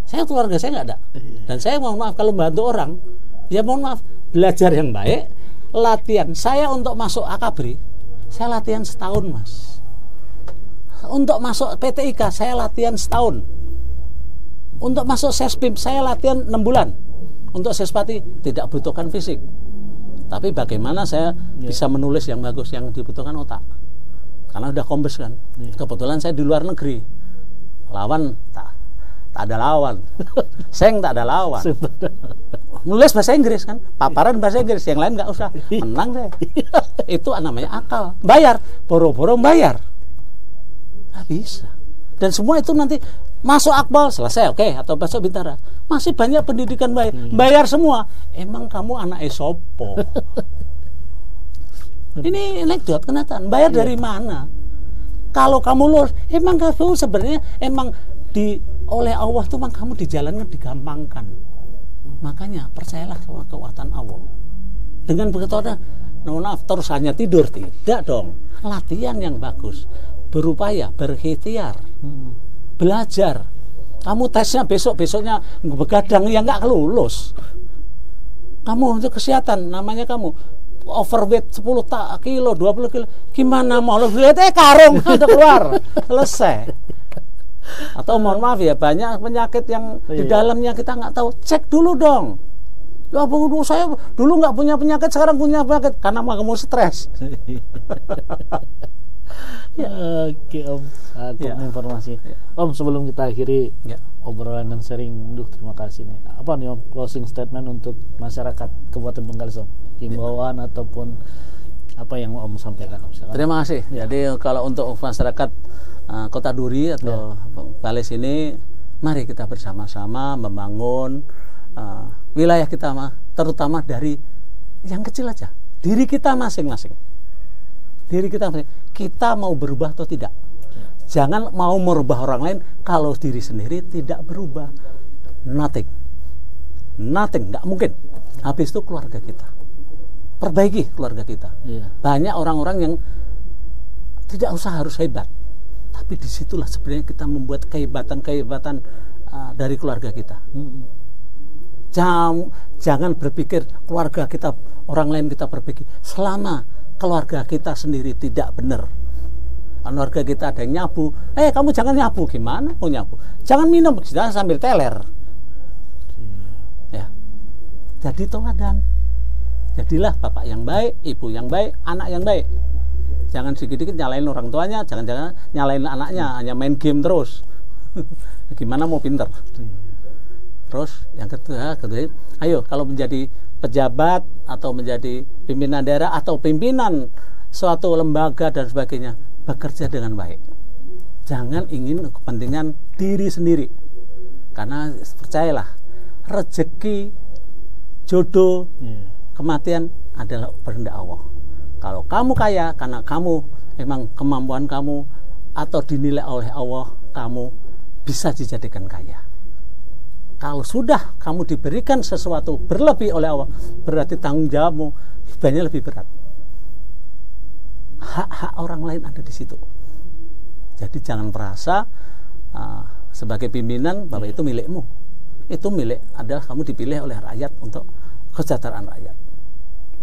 Keluarga saya nggak ada. Dan saya mohon maaf kalau bantu orang, ya mohon maaf, belajar yang baik, latihan. Saya untuk masuk Akabri, saya latihan setahun, Mas. Untuk masuk PT IKA, saya latihan setahun. Untuk masuk Sespim, saya latihan 6 bulan. Untuk Sespati, tidak butuhkan fisik. Tapi bagaimana saya bisa menulis yang bagus, yang dibutuhkan otak. Karena udah kombes kan. Kebetulan saya di luar negeri. Lawan tak ada lawan. Seng tak ada lawan. Nulis bahasa Inggris kan, paparan bahasa Inggris, yang lain nggak usah. Menang saya. Itu namanya akal. Bayar, boro-boro bayar. Nggak bisa. Dan semua itu nanti masuk Akmal selesai, oke, atau masuk Bintara. Masih banyak pendidikan bayar semua. Emang kamu anak esopo? Ini anekdot kenyataan. Bayar dari mana? Kalau kamu lulus, emang kamu sebenarnya emang oleh Allah tuh memang kamu di jalannya digampangkan. Makanya percayalah sama kekuatan Allah. Dengan begitu ada, maaf, terus hanya tidur, tidak dong. Latihan yang bagus, berupaya, berikhtiar, belajar. Kamu tesnya besoknya begadang, ya nggak lulus. Kamu untuk kesehatan, namanya kamu overweight 10 kilo, 20 kilo, gimana mau lo lihat karung udah keluar, selesai. Atau mohon maaf ya, banyak penyakit yang di dalamnya kita nggak tahu, cek dulu dong. Ya saya dulu nggak punya penyakit, sekarang punya penyakit karena kamu stres. Oke Om, informasi. Om, sebelum kita akhiri obrolan dan sharing, terima kasih nih. Apa nih Om closing statement untuk masyarakat Kabupaten Bengkalis Om? Himbauan ataupun apa yang Om sampaikan Om? Terima kasih. Jadi kalau untuk masyarakat Kota Duri atau Bengkalis ini, mari kita bersama-sama membangun wilayah kita, terutama dari yang kecil aja, diri kita masing-masing. Diri kita masing-masing. Kita mau berubah atau tidak? Jangan mau merubah orang lain kalau diri sendiri tidak berubah. Nothing, nggak mungkin. Habis itu keluarga kita, perbaiki keluarga kita. Banyak orang-orang yang tidak usah harus hebat, tapi disitulah sebenarnya kita membuat kehebatan dari keluarga kita. Jangan berpikir keluarga kita, orang lain kita perbaiki. Selama keluarga kita sendiri tidak benar, keluarga kita ada yang nyabu, kamu jangan nyabu. Gimana mau nyabu? Jangan minum, jangan sambil teler. Ya, jadi teladan. Jadilah bapak yang baik, ibu yang baik, anak yang baik. Jangan sedikit-sedikit nyalain orang tuanya, jangan nyalain anaknya, hanya main game terus. Gimana mau pinter? Terus yang kedua, ayo kalau menjadi pejabat atau menjadi pimpinan daerah atau pimpinan suatu lembaga dan sebagainya, bekerja dengan baik. Jangan ingin kepentingan diri sendiri. Karena percayalah, rezeki, jodoh, kematian adalah kehendak Allah. Kalau kamu kaya karena kamu memang kemampuan kamu atau dinilai oleh Allah, kamu bisa dijadikan kaya. Kalau sudah kamu diberikan sesuatu berlebih oleh Allah, berarti tanggung jawabmu banyak lebih berat. Hak-hak orang lain ada di situ. Jadi jangan merasa sebagai pimpinan bahwa itu milikmu. Itu milik adalah kamu dipilih oleh rakyat untuk kesejahteraan rakyat.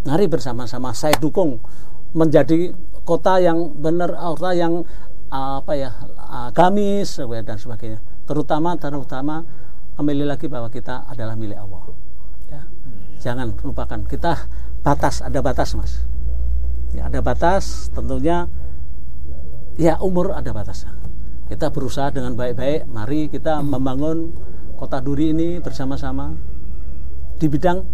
Mari bersama-sama saya dukung menjadi kota yang benar, kota yang gamis dan sebagainya. Terutama kembali lagi bahwa kita adalah milik Allah. Ya. Jangan lupakan, kita ada batas Mas. Ya, ada batas, tentunya ya umur ada batasnya. Kita berusaha dengan baik-baik, mari kita membangun Kota Duri ini bersama-sama di bidang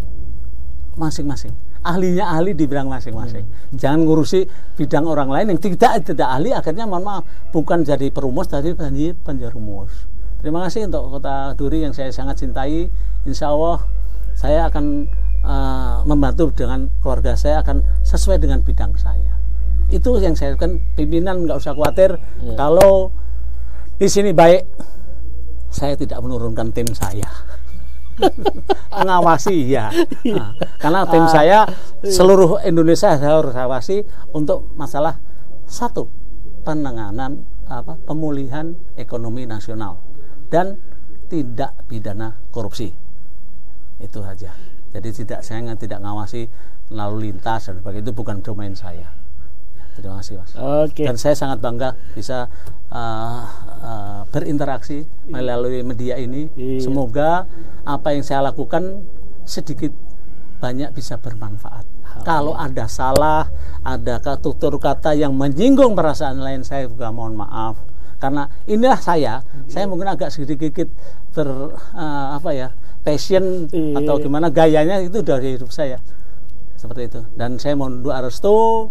masing-masing. Ahlinya ahli di bidang masing-masing. Jangan ngurusi bidang orang lain yang tidak ahli, akhirnya mohon maaf, bukan jadi perumus, tapi jadi penjerumus. Terima kasih untuk Kota Duri yang saya sangat cintai. Insya Allah saya akan membantu dengan keluarga saya, akan sesuai dengan bidang saya. Itu yang saya kan, pimpinan nggak usah khawatir. Kalau di sini baik, saya tidak menurunkan tim saya. Mengawasi ya. Karena tim saya seluruh Indonesia saya harus awasi untuk masalah satu, penanganan pemulihan ekonomi nasional dan tidak pidana korupsi. Itu saja. Jadi saya tidak ngawasi lalu lintas dan sebagainya, itu bukan domain saya. Terima kasih Mas. Dan saya sangat bangga bisa berinteraksi melalui media ini. Semoga apa yang saya lakukan sedikit banyak bisa bermanfaat. Kalau ada salah, ada tutur kata yang menyinggung perasaan lain, saya juga mohon maaf. Karena inilah saya mungkin agak sedikit passion atau gimana gayanya itu dari hidup saya. Seperti itu. Dan saya mohon doa restu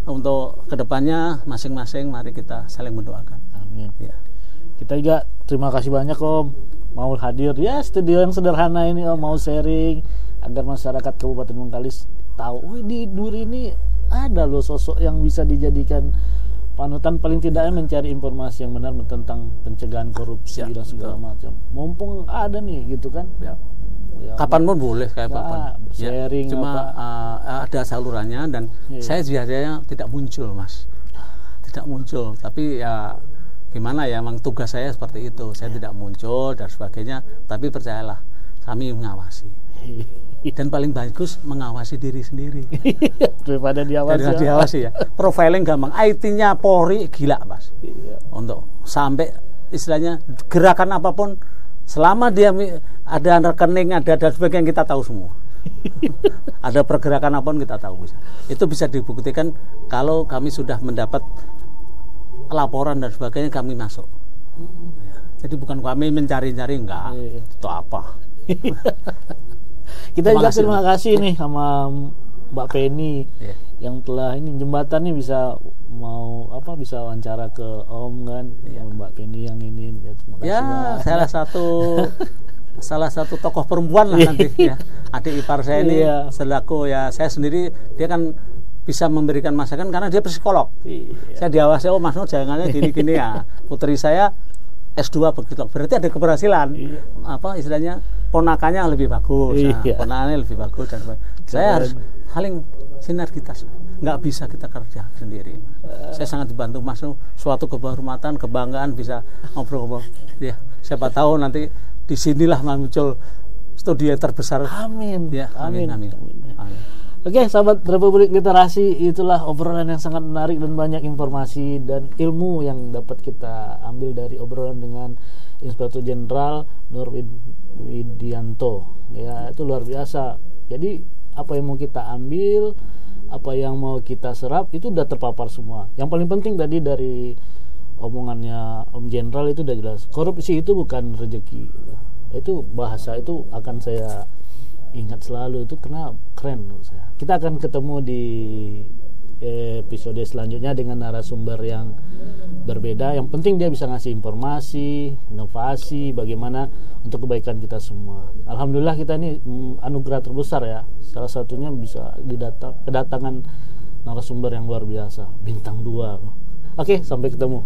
untuk kedepannya masing-masing, mari kita saling mendoakan. Amin. Ya. Kita juga terima kasih banyak Om mau hadir ya studio yang sederhana ini Om, mau sharing agar masyarakat Kabupaten Bengkalis tahu di Duri ini ada loh sosok yang bisa dijadikan panutan, paling tidaknya mencari informasi yang benar tentang pencegahan korupsi dan segala macam. Mumpung ada nih gitu kan. Ya, kapan pun boleh kayak sharing cuma ada salurannya dan saya biasanya tidak muncul Mas, tidak muncul, tapi ya gimana ya, memang tugas saya seperti itu, saya tidak muncul dan sebagainya, tapi percayalah kami mengawasi dan paling bagus mengawasi diri sendiri daripada diawasi ya. Profiling gampang, IT-nya Polri gila Mas, untuk sampai istilahnya gerakan apapun selama dia ada rekening, ada dan sebagainya, kita tahu semua. Ada pergerakan apapun kita tahu bisa. Itu bisa dibuktikan kalau kami sudah mendapat laporan dan sebagainya, kami masuk. Jadi bukan kami mencari-cari, enggak. Itu apa? Kita juga terima kasih nih sama Mbak Penny yang telah ini jembatan nih bisa bisa wawancara ke Om kan, Mbak Penny yang ini. Ya, salah satu tokoh perempuan lah nanti ya. Adik ipar saya ini selaku saya sendiri, dia kan bisa memberikan masukan karena dia psikolog. Saya diawasi, Mas Nur jangannya gini-gini ya. Putri saya S2 begitu. Berarti ada keberhasilan. Istilahnya ponakannya lebih bagus. Ponakannya lebih bagus dan saya harus saling sinergitas. Nggak bisa kita kerja sendiri. Saya sangat dibantu Mas Nur, suatu kehormatan, kebanggaan bisa ngobrol-ngobrol. Ya, siapa tahu nanti disinilah muncul studio terbesar. Amin. Ya, amin. Oke, sahabat Republik Literasi, itulah obrolan yang sangat menarik dan banyak informasi dan ilmu yang dapat kita ambil dari obrolan dengan Inspektur Jenderal Nur Widianto. Ya, itu luar biasa. Jadi apa yang mau kita ambil, apa yang mau kita serap itu udah terpapar semua. Yang paling penting tadi dari omongannya Om Jenderal itu udah jelas. Korupsi itu bukan rezeki. Itu bahasa itu akan saya ingat selalu, itu karena keren menurut saya. Kita akan ketemu di episode selanjutnya dengan narasumber yang berbeda. Yang penting dia bisa ngasih informasi, inovasi, bagaimana untuk kebaikan kita semua. Alhamdulillah kita ini anugerah terbesar ya. Salah satunya bisa kedatangan narasumber yang luar biasa, bintang 2. Oke, sampai ketemu.